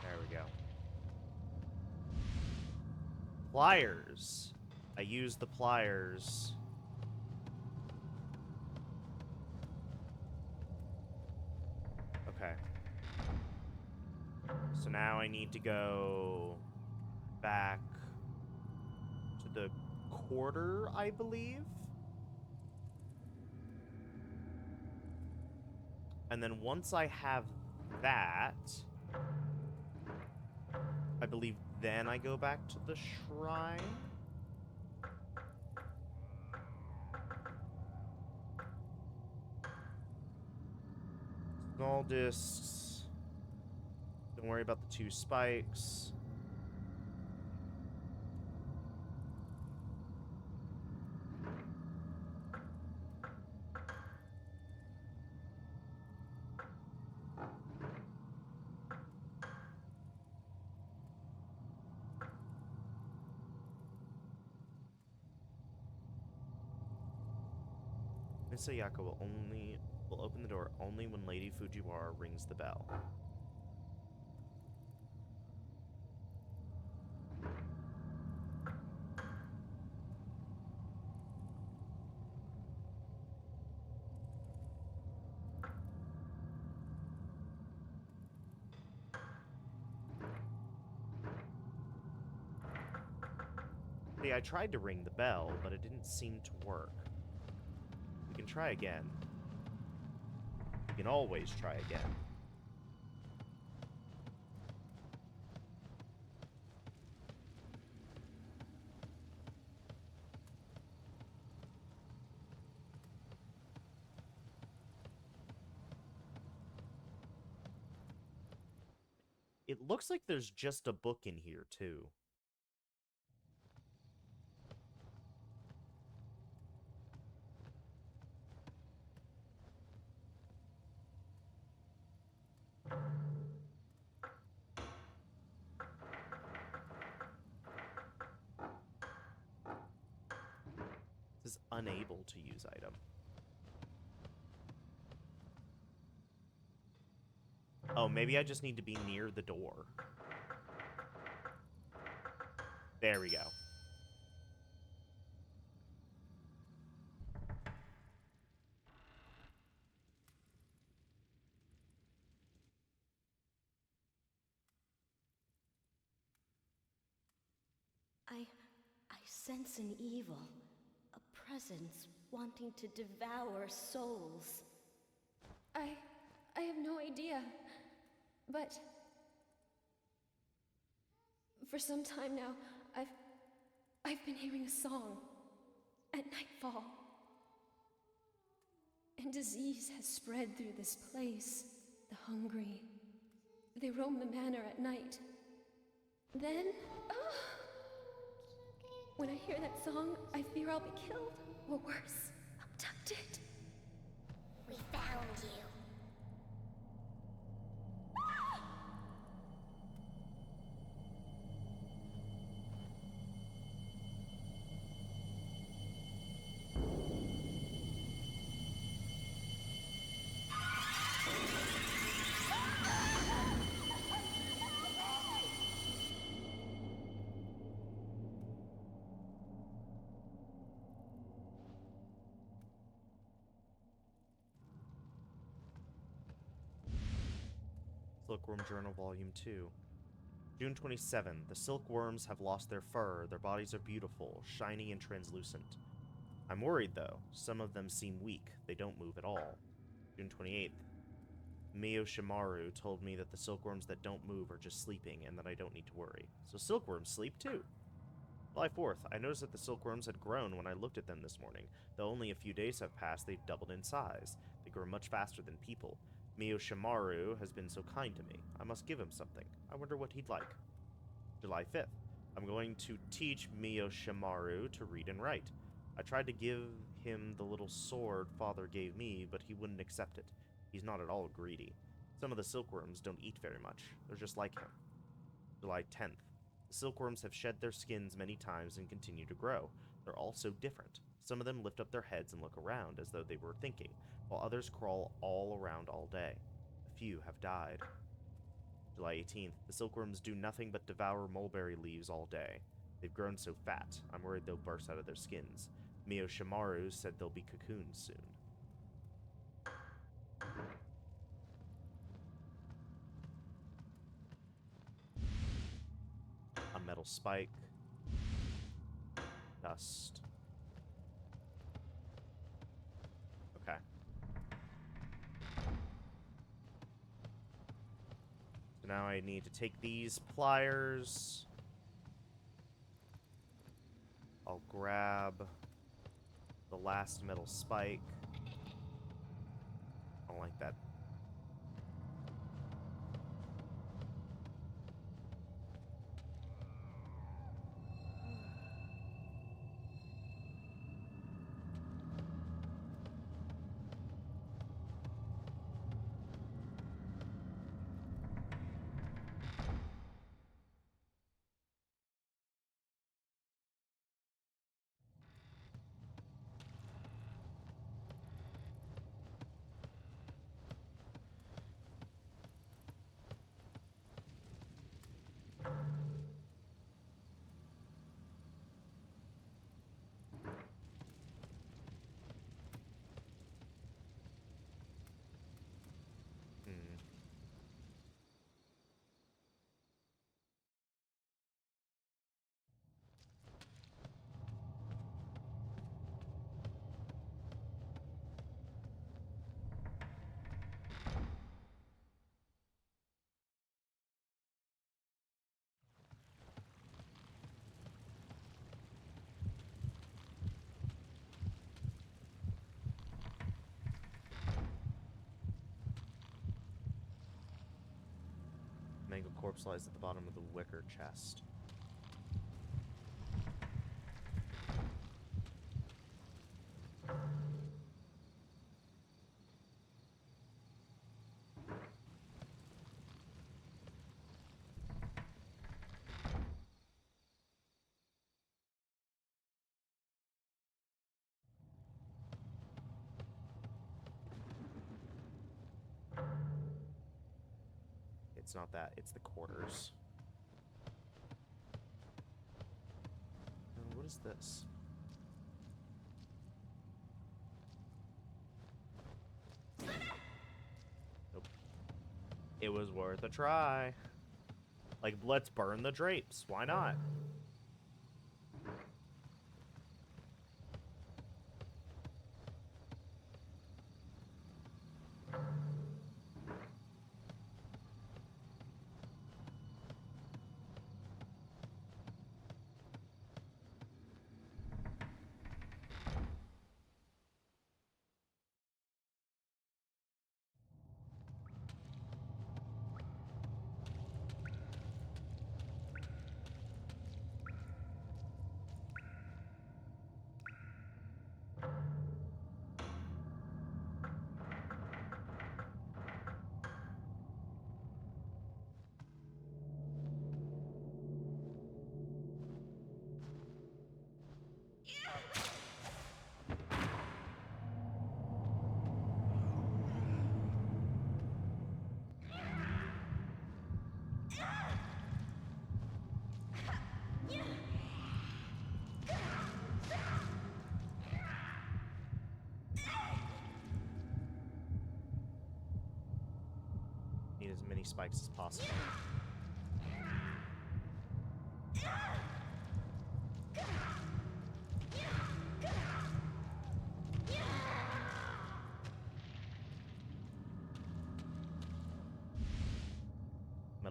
There we go. Pliers. I use the pliers. Okay. So now I need to go back to the quarter, I believe. And then once I have that, I believe then I go back to the shrine. Small discs. Don't worry about the 2 spikes. Miss Sayaka will open the door only when Lady Fujiwara rings the bell. See, I tried to ring the bell, but it didn't seem to work. We can try again. We can always try again. It looks like there's just a book in here, too. This is unable to use item. Oh, maybe I just need to be near the door. There we go. I sense an evil, a presence wanting to devour souls. I have no idea. But for some time now, I've been hearing a song at nightfall. And disease has spread through this place. The hungry, they roam the manor at night. Then, when I hear that song, I fear I'll be killed, or worse, abducted. We found you. Silkworm Journal Volume 2. June 27. The silkworms have lost their fur. Their bodies are beautiful, shiny and translucent. I'm worried, though. Some of them seem weak. They don't move at all. June 28th. Mio Shimaru told me that the silkworms that don't move are just sleeping and that I don't need to worry. So silkworms sleep too. July 4th. I noticed that the silkworms had grown when I looked at them this morning. Though only a few days have passed, they've doubled in size. They grow much faster than people. Mio Shimaru has been so kind to me. I must give him something. I wonder what he'd like. July 5th. I'm going to teach Mio Shimaru to read and write. I tried to give him the little sword Father gave me, but he wouldn't accept it. He's not at all greedy. Some of the silkworms don't eat very much. They're just like him. July 10th. The silkworms have shed their skins many times and continue to grow. They're all so different. Some of them lift up their heads and look around as though they were thinking, while others crawl all around all day. A few have died. July 18th. The silkworms do nothing but devour mulberry leaves all day. They've grown so fat, I'm worried they'll burst out of their skins. Mio Shimaru said they'll be cocooned soon. A metal spike. Dust. Okay. So now I need to take these pliers. I'll grab the last metal spike. I don't like that. Mangled corpse lies at the bottom of the wicker chest. It's not that, it's the quarters. What is this? Nope. It was worth a try. Like, let's burn the drapes. Why not? Need as many spikes as possible.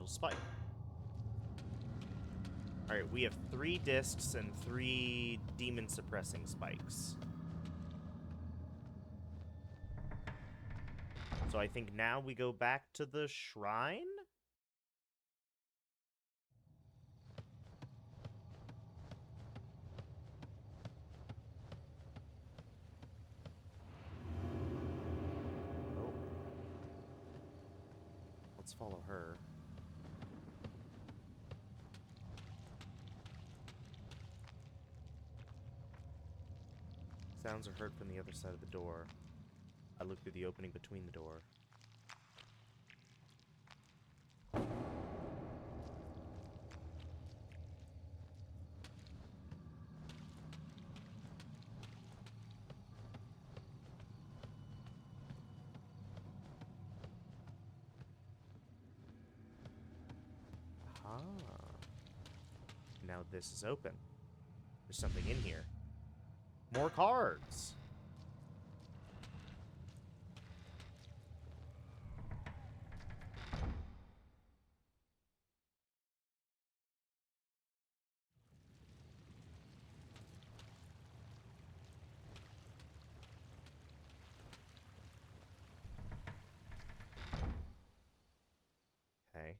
spike. Alright, we have 3 discs and 3 demon suppressing spikes. So I think now we go back to the shrine? Oh. Let's follow her. Sounds are heard from the other side of the door. I look through the opening between the door. Ah. Now this is open. There's something in here. More cards! Okay.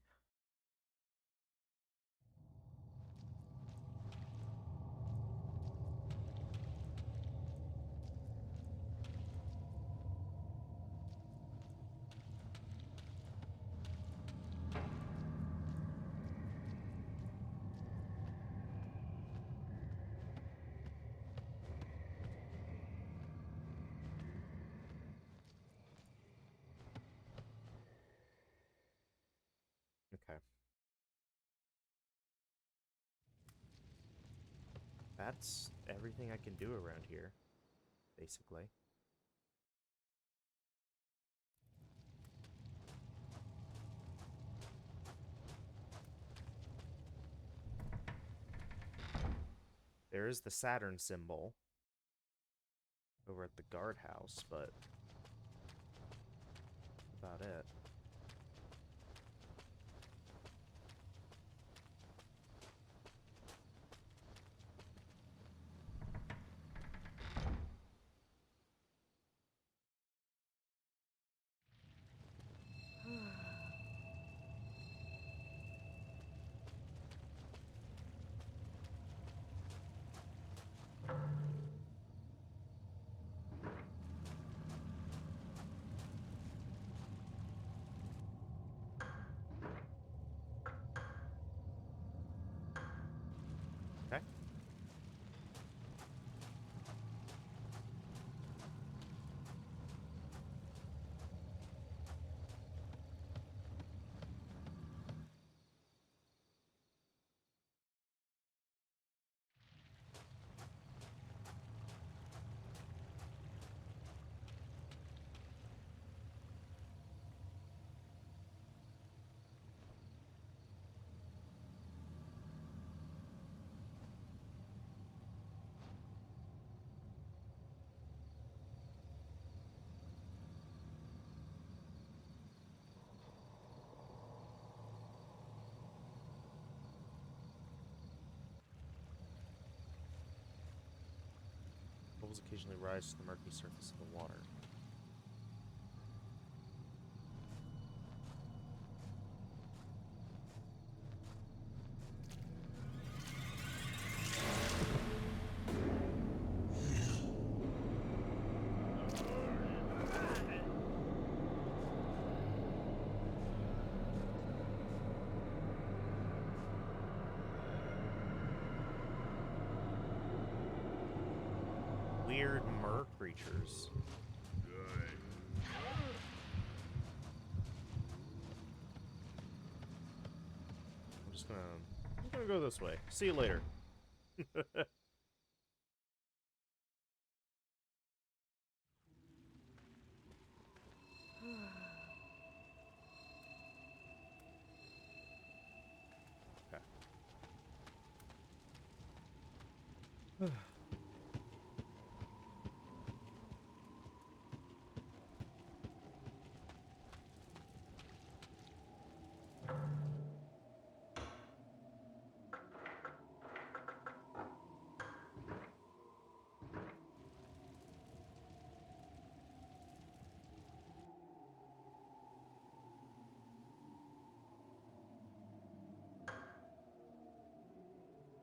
Okay. That's everything I can do around here, basically. There is the Saturn symbol over at the guardhouse, but that's about it. Okay. Bubbles occasionally rise to the murky surface of the water. Weird mer creatures. I'm gonna go this way. See you later. Okay.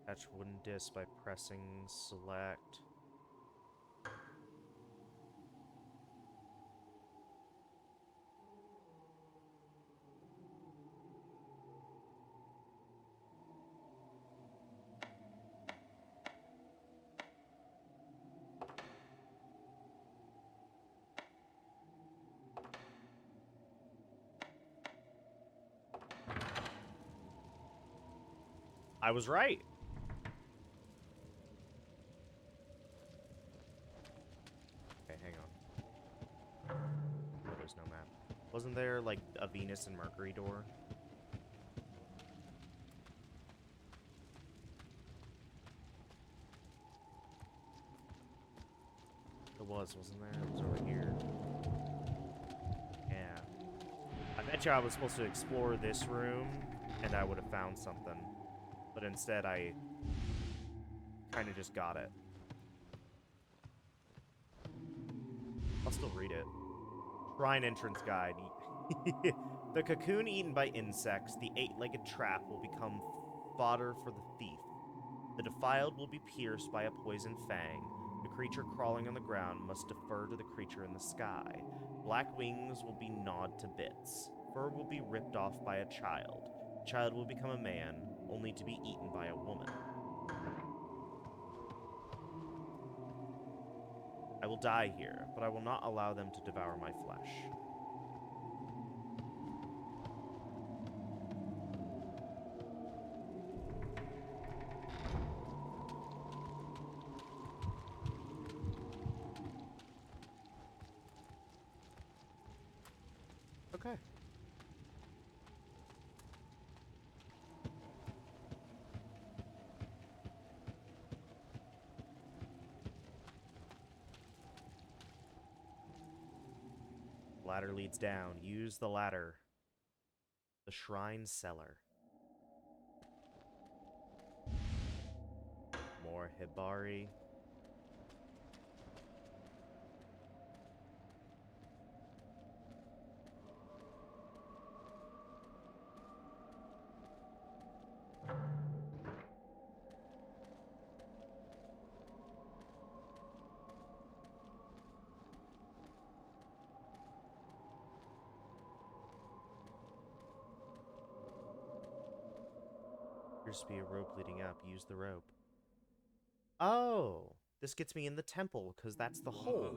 Attach wooden disc by pressing select. I was right. Okay, hang on. Oh, there's no map. Wasn't there, like, a Venus and Mercury door? There wasn't there? It was over here. Yeah. I bet you I was supposed to explore this room, and I would have found something. But instead, I kind of just got it. I'll still read it. Shrine entrance guide. The cocoon eaten by insects, the eight-legged trap will become fodder for the thief. The defiled will be pierced by a poisoned fang. The creature crawling on the ground must defer to the creature in the sky. Black wings will be gnawed to bits. Fur will be ripped off by a child. The child will become a man, only to be eaten by a woman. I will die here, but I will not allow them to devour my flesh. Okay. Ladder leads down. Use the ladder. The shrine cellar. More Hibari. Appears to be a rope leading up. Use the rope. Oh, this gets me in the temple, because that's the hole.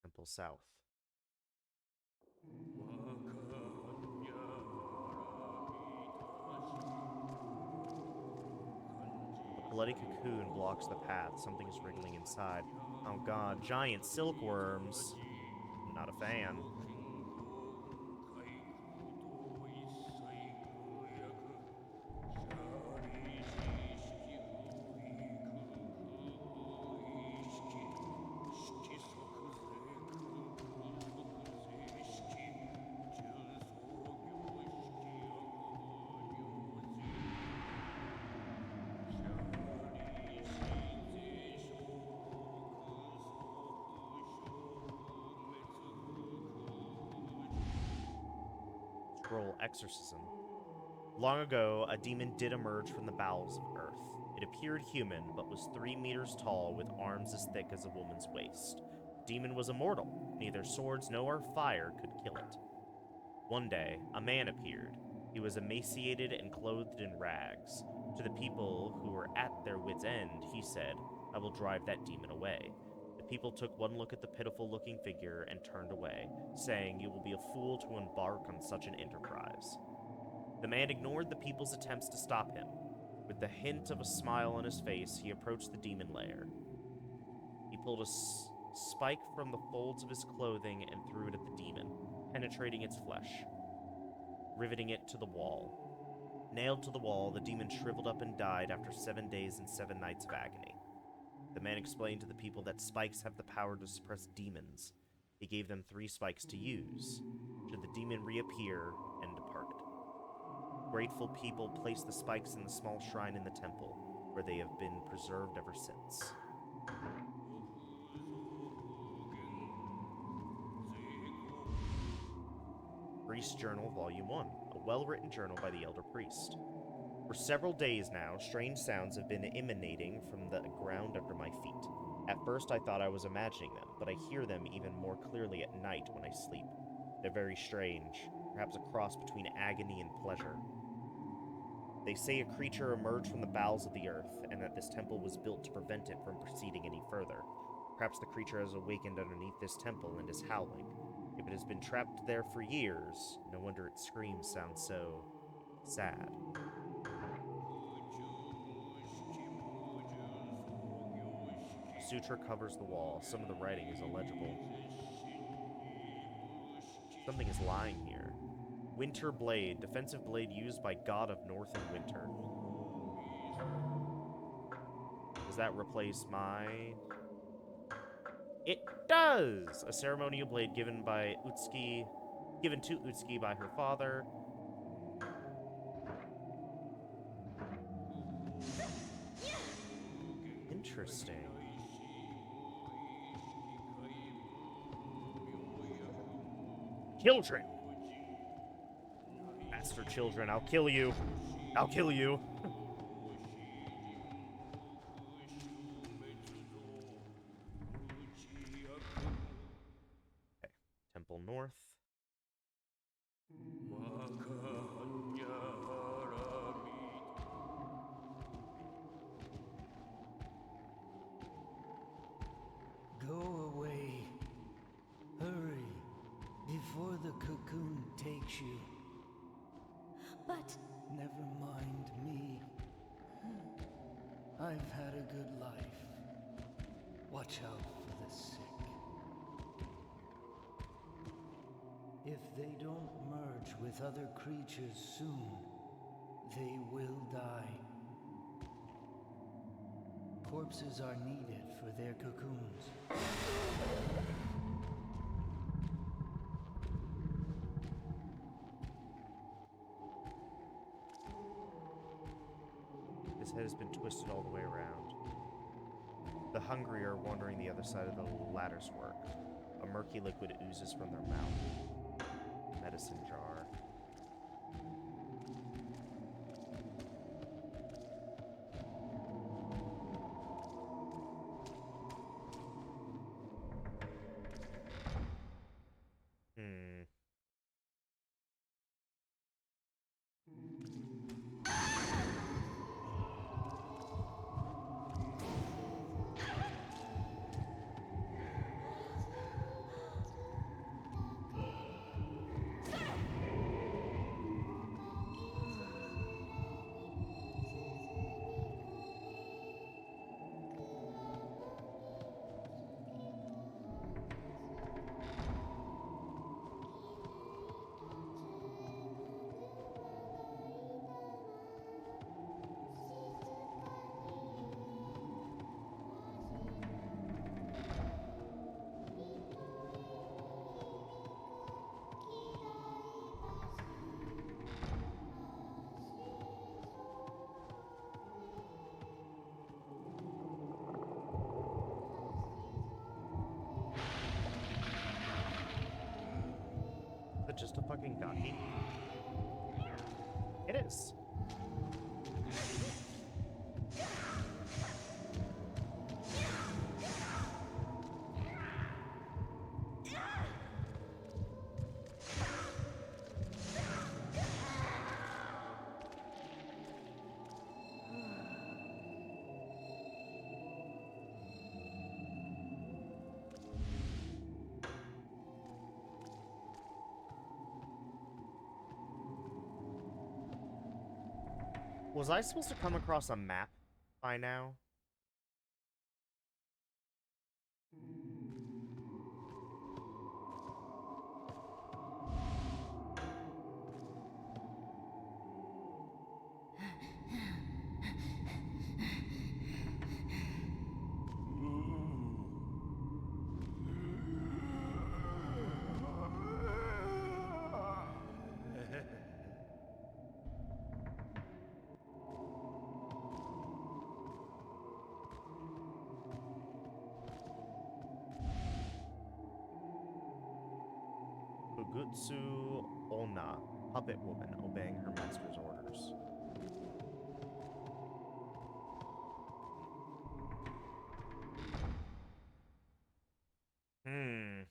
Temple south. A bloody cocoon blocks the path. Something is wriggling inside. Oh god, giant silkworms. Not a fan. Scroll exorcism. Long ago, a demon did emerge from the bowels of earth. It appeared human, but was 3 meters tall with arms as thick as a woman's waist. The demon was immortal. Neither swords nor fire could kill it. One day, a man appeared. He was emaciated and clothed in rags. To the people who were at their wits' end, he said, "I will drive that demon away." The people took one look at the pitiful-looking figure and turned away, saying, "You will be a fool to embark on such an enterprise." The man ignored the people's attempts to stop him. With the hint of a smile on his face, he approached the demon lair. He pulled spiked from the folds of his clothing and threw it at the demon, penetrating its flesh, riveting it to the wall. Nailed to the wall, the demon shriveled up and died after 7 days and 7 nights of agony. The man explained to the people that spikes have the power to suppress demons. He gave them 3 spikes to use, should the demon reappear, and departed. Grateful people placed the spikes in the small shrine in the temple, where they have been preserved ever since. Priest Journal, Volume 1, a well-written journal by the Elder Priest. For several days now, strange sounds have been emanating from the ground under my feet. At first I thought I was imagining them, but I hear them even more clearly at night when I sleep. They're very strange, perhaps a cross between agony and pleasure. They say a creature emerged from the bowels of the earth, and that this temple was built to prevent it from proceeding any further. Perhaps the creature has awakened underneath this temple and is howling. If it has been trapped there for years, no wonder its screams sound so sad. Sutra covers the wall. Some of the writing is illegible. Something is lying here. Winter Blade, defensive blade used by God of North and Winter. Does that replace my... It does! A ceremonial blade given to Utsuki by her father. Interesting. Children! Master children, I'll kill you. I'll kill you. Okay. Temple North. Go away. Hurry, before the cocoon takes you. But Never mind me. I've had a good life. Watch out for the sick. If they don't merge with other creatures soon, they will die. Corpses are needed for their cocoons. His head has been twisted all the way around. The hungry are wandering the other side of the ladder's work. A murky liquid oozes from their mouth. Medicine jar. Is it just a fucking gaki? It is. Was I supposed to come across a map by now? Ogutsu Onna, puppet woman, obeying her master's orders. Hmm.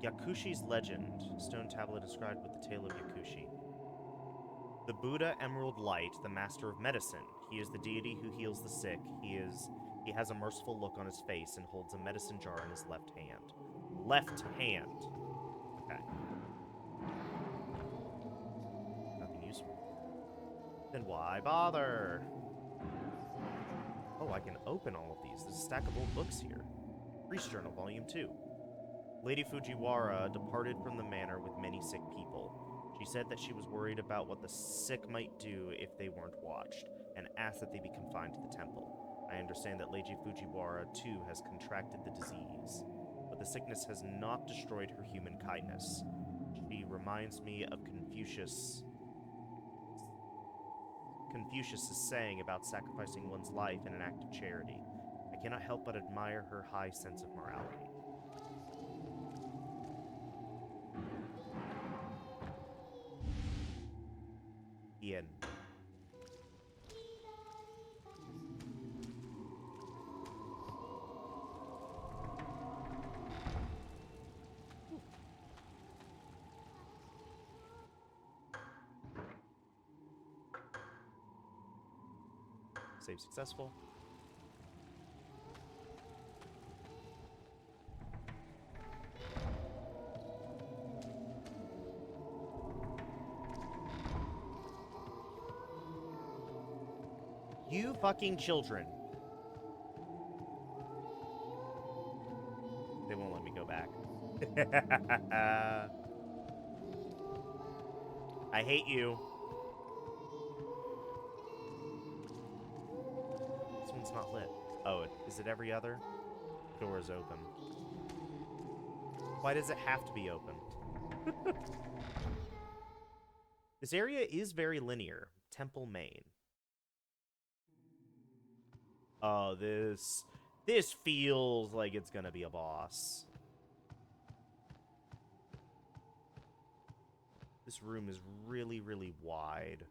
Yakushi's legend. Stone tablet inscribed with the tale of Yakushi. The Buddha Emerald Light, the master of medicine. He is the deity who heals the sick. He has a merciful look on his face and holds a medicine jar in his left hand. Left hand. Okay. Nothing useful. Then why bother? Oh, I can open all of these. There's a stack of old books here. Priest Journal, Volume 2. Lady Fujiwara departed from the manor with many sick people. She said that she was worried about what the sick might do if they weren't watched, and asked that they be confined to the temple. I understand that Lady Fujiwara, too, has contracted the disease, but the sickness has not destroyed her human kindness. She reminds me of Confucius' saying about sacrificing one's life in an act of charity. I cannot help but admire her high sense of morality. Ian. Save successful. You fucking children. They won't let me go back. I hate you. This one's not lit. Oh, is it every other? Door is open. Why does it have to be open? This area is very linear. Temple Main. Oh, this feels like it's gonna be a boss. This room is really, really wide.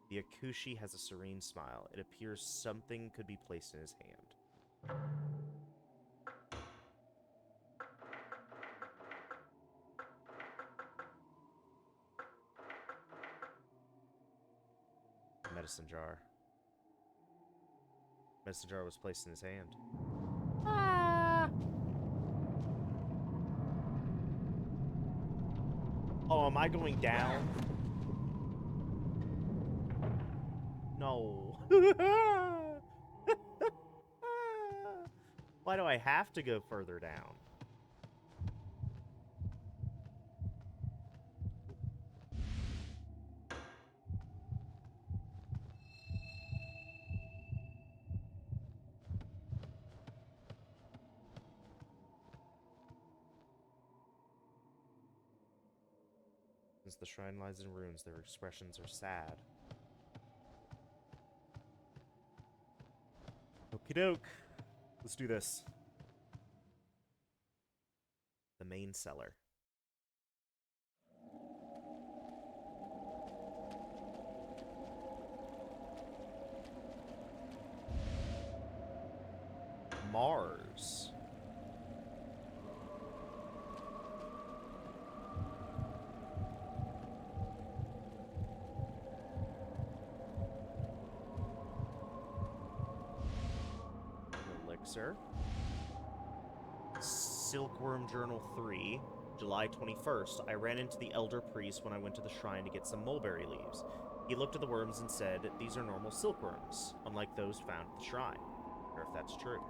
The Akushi has a serene smile. It appears something could be placed in his hand. Medicine jar. Medicine jar was placed in his hand. Ah! Oh, am I going down? No. Why do I have to go further down? Since the shrine lies in ruins, their expressions are sad. Okie doke. Let's do this. The main cellar. Mars. Elixir. Silkworm Journal 3. July 21st, I ran into the elder priest when I went to the shrine to get some mulberry leaves. He looked at the worms and said, "These are normal silkworms, unlike those found at the shrine." Or if that's true.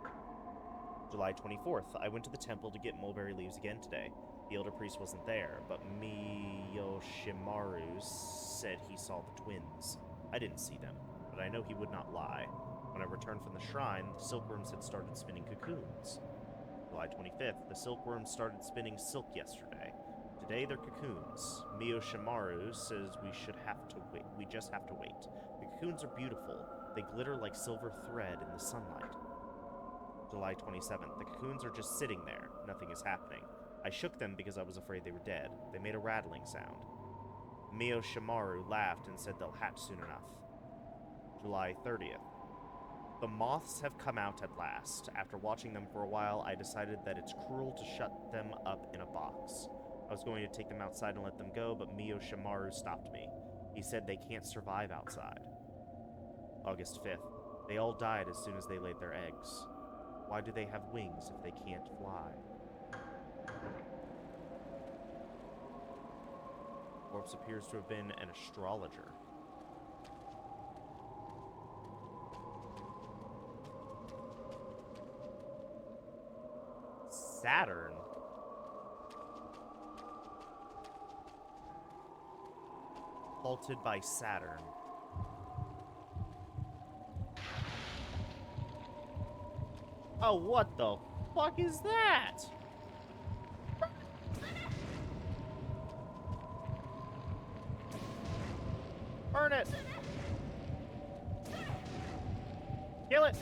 July 24th, I went to the temple to get mulberry leaves again today. The elder priest wasn't there, but Miyoshimaru said he saw the twins. I didn't see them, but I know he would not lie. When I returned from the shrine, the silkworms had started spinning cocoons. July 25th, the silkworms started spinning silk yesterday. Today they're cocoons. Miyoshimaru says we just have to wait. The cocoons are beautiful. They glitter like silver thread in the sunlight. July 27th, the cocoons are just sitting there. Nothing is happening. I shook them because I was afraid they were dead. They made a rattling sound. Miyoshimaru laughed and said they'll hatch soon enough. July 30th. The moths have come out at last. After watching them for a while, I decided that it's cruel to shut them up in a box. I was going to take them outside and let them go, but Miyoshimaru stopped me. He said they can't survive outside. August 5th. They all died as soon as they laid their eggs. Why do they have wings if they can't fly? Corpse appears to have been an astrologer. Saturn? Halted by Saturn. Oh, what the fuck is that? Burn it! Kill it!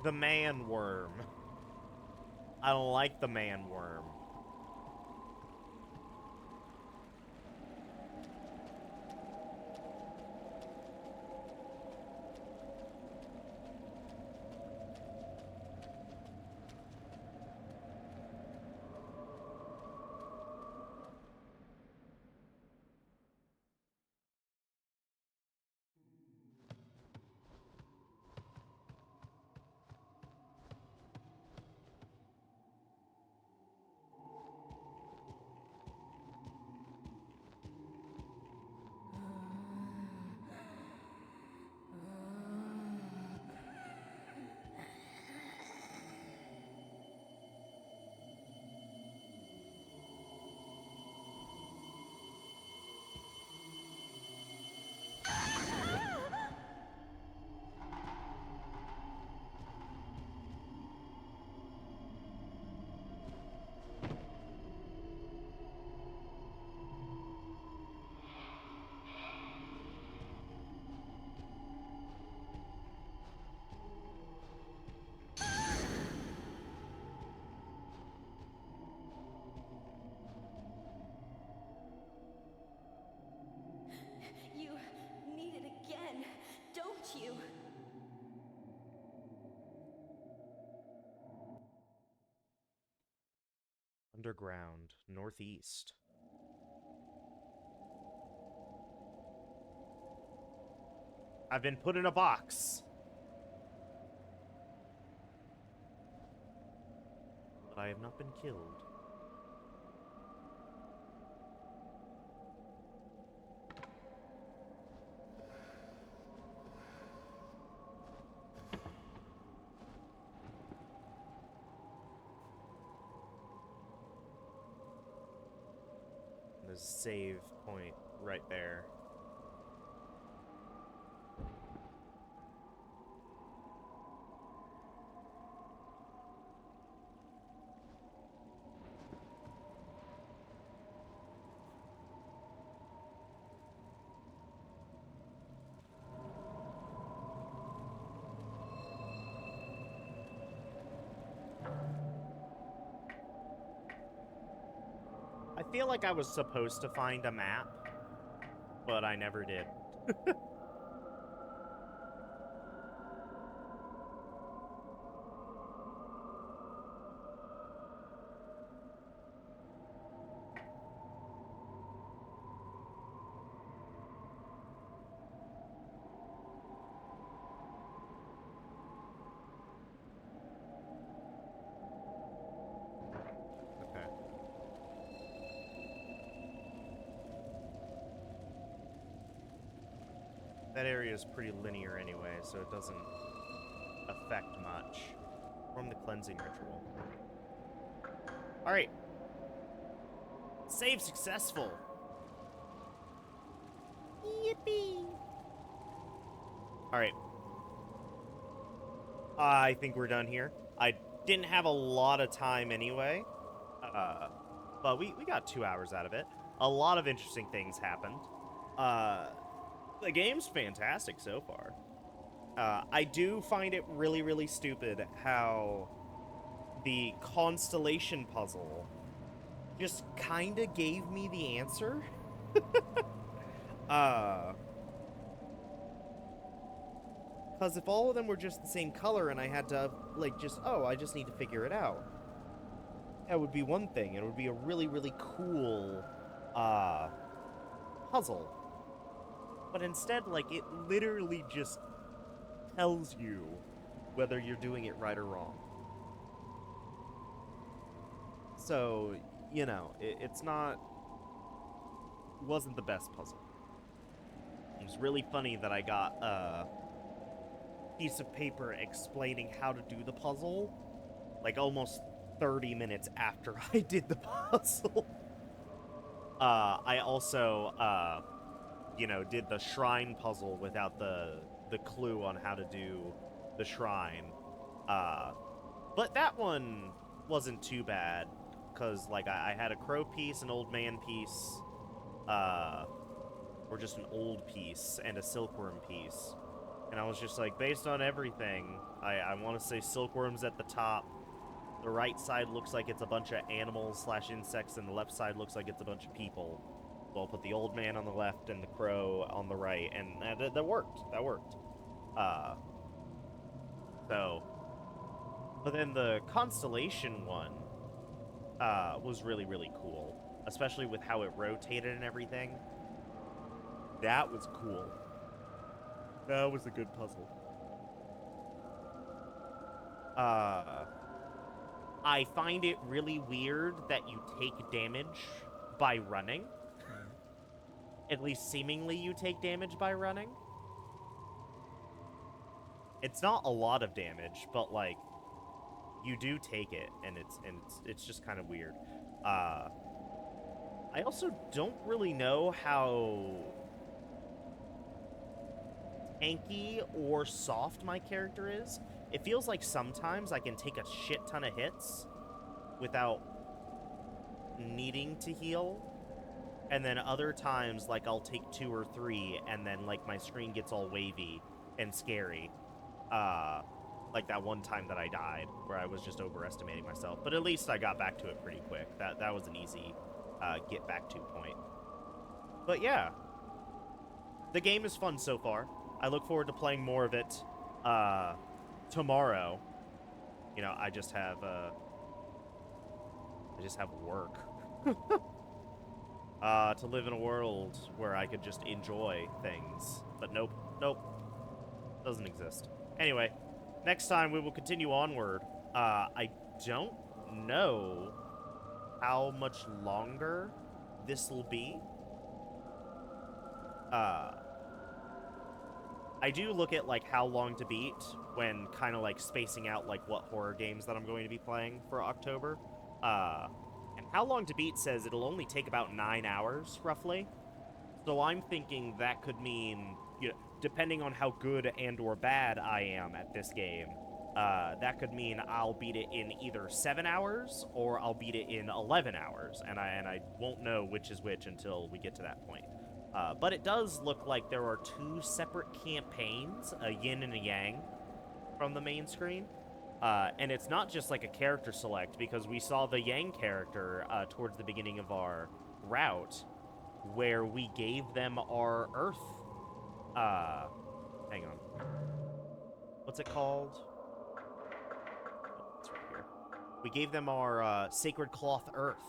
The man worm. I don't like the man worm. You need it again, don't you? Underground, northeast. I've been put in a box. But I have not been killed. There's a save point right there. I feel like I was supposed to find a map, but I never did. That area is pretty linear anyway, so it doesn't affect much. From the cleansing ritual. Alright. Save successful. Yippee. Alright. I think we're done here. I didn't have a lot of time anyway. But we got 2 hours out of it. A lot of interesting things happened. The game's fantastic so far. I do find it really, really stupid how the constellation puzzle just kind of gave me the answer. Because if all of them were just the same color and I had to, like, I just need to figure it out, that would be one thing. It would be a really, really cool, puzzle. But instead, like, it literally just tells you whether you're doing it right or wrong. So, you know, wasn't the best puzzle. It was really funny that I got a piece of paper explaining how to do the puzzle, like, almost 30 minutes after I did the puzzle. I also, did the shrine puzzle without the clue on how to do the shrine. But that one wasn't too bad, because, like, I had a crow piece, an old man piece, or just an old piece, and a silkworm piece. And I was just like, based on everything, I want to say silkworms at the top. The right side looks like it's a bunch of animals/insects, and the left side looks like it's a bunch of people. So I'll put the old man on the left and the crow on the right, and that worked. That worked. But then the constellation one was really, really cool, especially with how it rotated and everything. That was cool. That was a good puzzle. I find it really weird that you take damage by running. At least seemingly you take damage by running. It's not a lot of damage, but, like, you do take it, and it's just kind of weird. I also don't really know how tanky or soft my character is. It feels like sometimes I can take a shit ton of hits without needing to heal. And then other times, like, I'll take 2 or 3, and then, like, my screen gets all wavy and scary. Like that one time that I died, where I was just overestimating myself. But at least I got back to it pretty quick. That was an easy get back to point. But yeah, the game is fun so far. I look forward to playing more of it tomorrow. You know, I just have work. To live in a world where I could just enjoy things. But nope. Doesn't exist. Anyway, next time we will continue onward. I don't know how much longer this will be. I do look at, like, how long to beat when kind of, like, spacing out, like, what horror games that I'm going to be playing for October. And how long to beat says it'll only take about 9 hours, roughly. So I'm thinking that could mean, you know, depending on how good and or bad I am at this game, that could mean I'll beat it in either 7 hours or I'll beat it in 11 hours, and I won't know which is which until we get to that point. But it does look like there are 2 separate campaigns, a yin and a yang, from the main screen. And it's not just like a character select, because we saw the yang character towards the beginning of our route, where we gave them our Earth. Hang on. What's it called? Oh, it's right here. We gave them our Sacred Cloth Earth,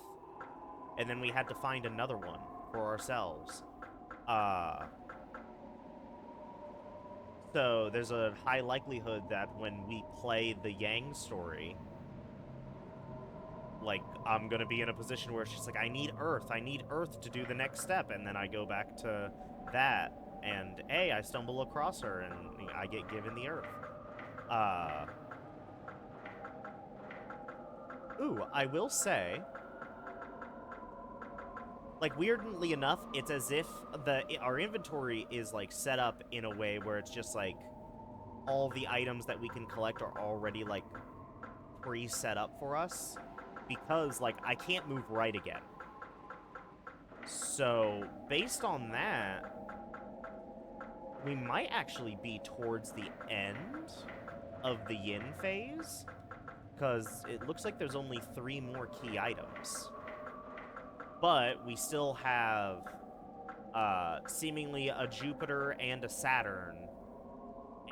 and then we had to find another one for ourselves. So there's a high likelihood that when we play the Yang story, like, I'm gonna be in a position where it's just like, I need Earth to do the next step, and then I go back to that, and hey, I stumble across her, and I get given the Earth. Ooh, I will say, like, weirdly enough, it's as if our inventory is, like, set up in a way where it's just, like, all the items that we can collect are already, like, pre-set up for us, because, like, I can't move right again. So, based on that, we might actually be towards the end of the yin phase, because it looks like there's only 3 more key items. But we still have seemingly a Jupiter and a Saturn,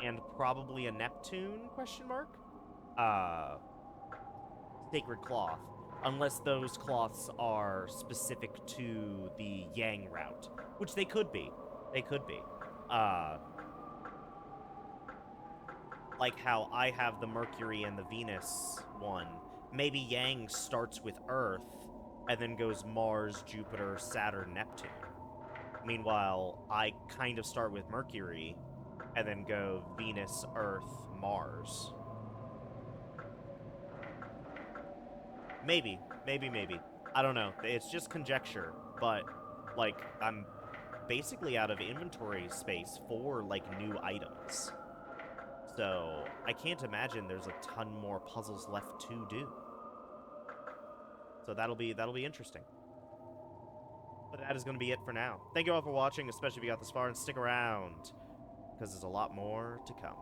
and probably a Neptune, question mark? Sacred cloth. Unless those cloths are specific to the Yang route, which they could be. They could be. Like how I have the Mercury and the Venus one. Maybe Yang starts with Earth, and then goes Mars, Jupiter, Saturn, Neptune. Meanwhile, I kind of start with Mercury, and then go Venus, Earth, Mars. Maybe. I don't know. It's just conjecture, but, like, I'm basically out of inventory space for, like, new items. So, I can't imagine there's a ton more puzzles left to do. So that'll be interesting. But that is going to be it for now. Thank you all for watching, especially if you got this far, and stick around, because there's a lot more to come.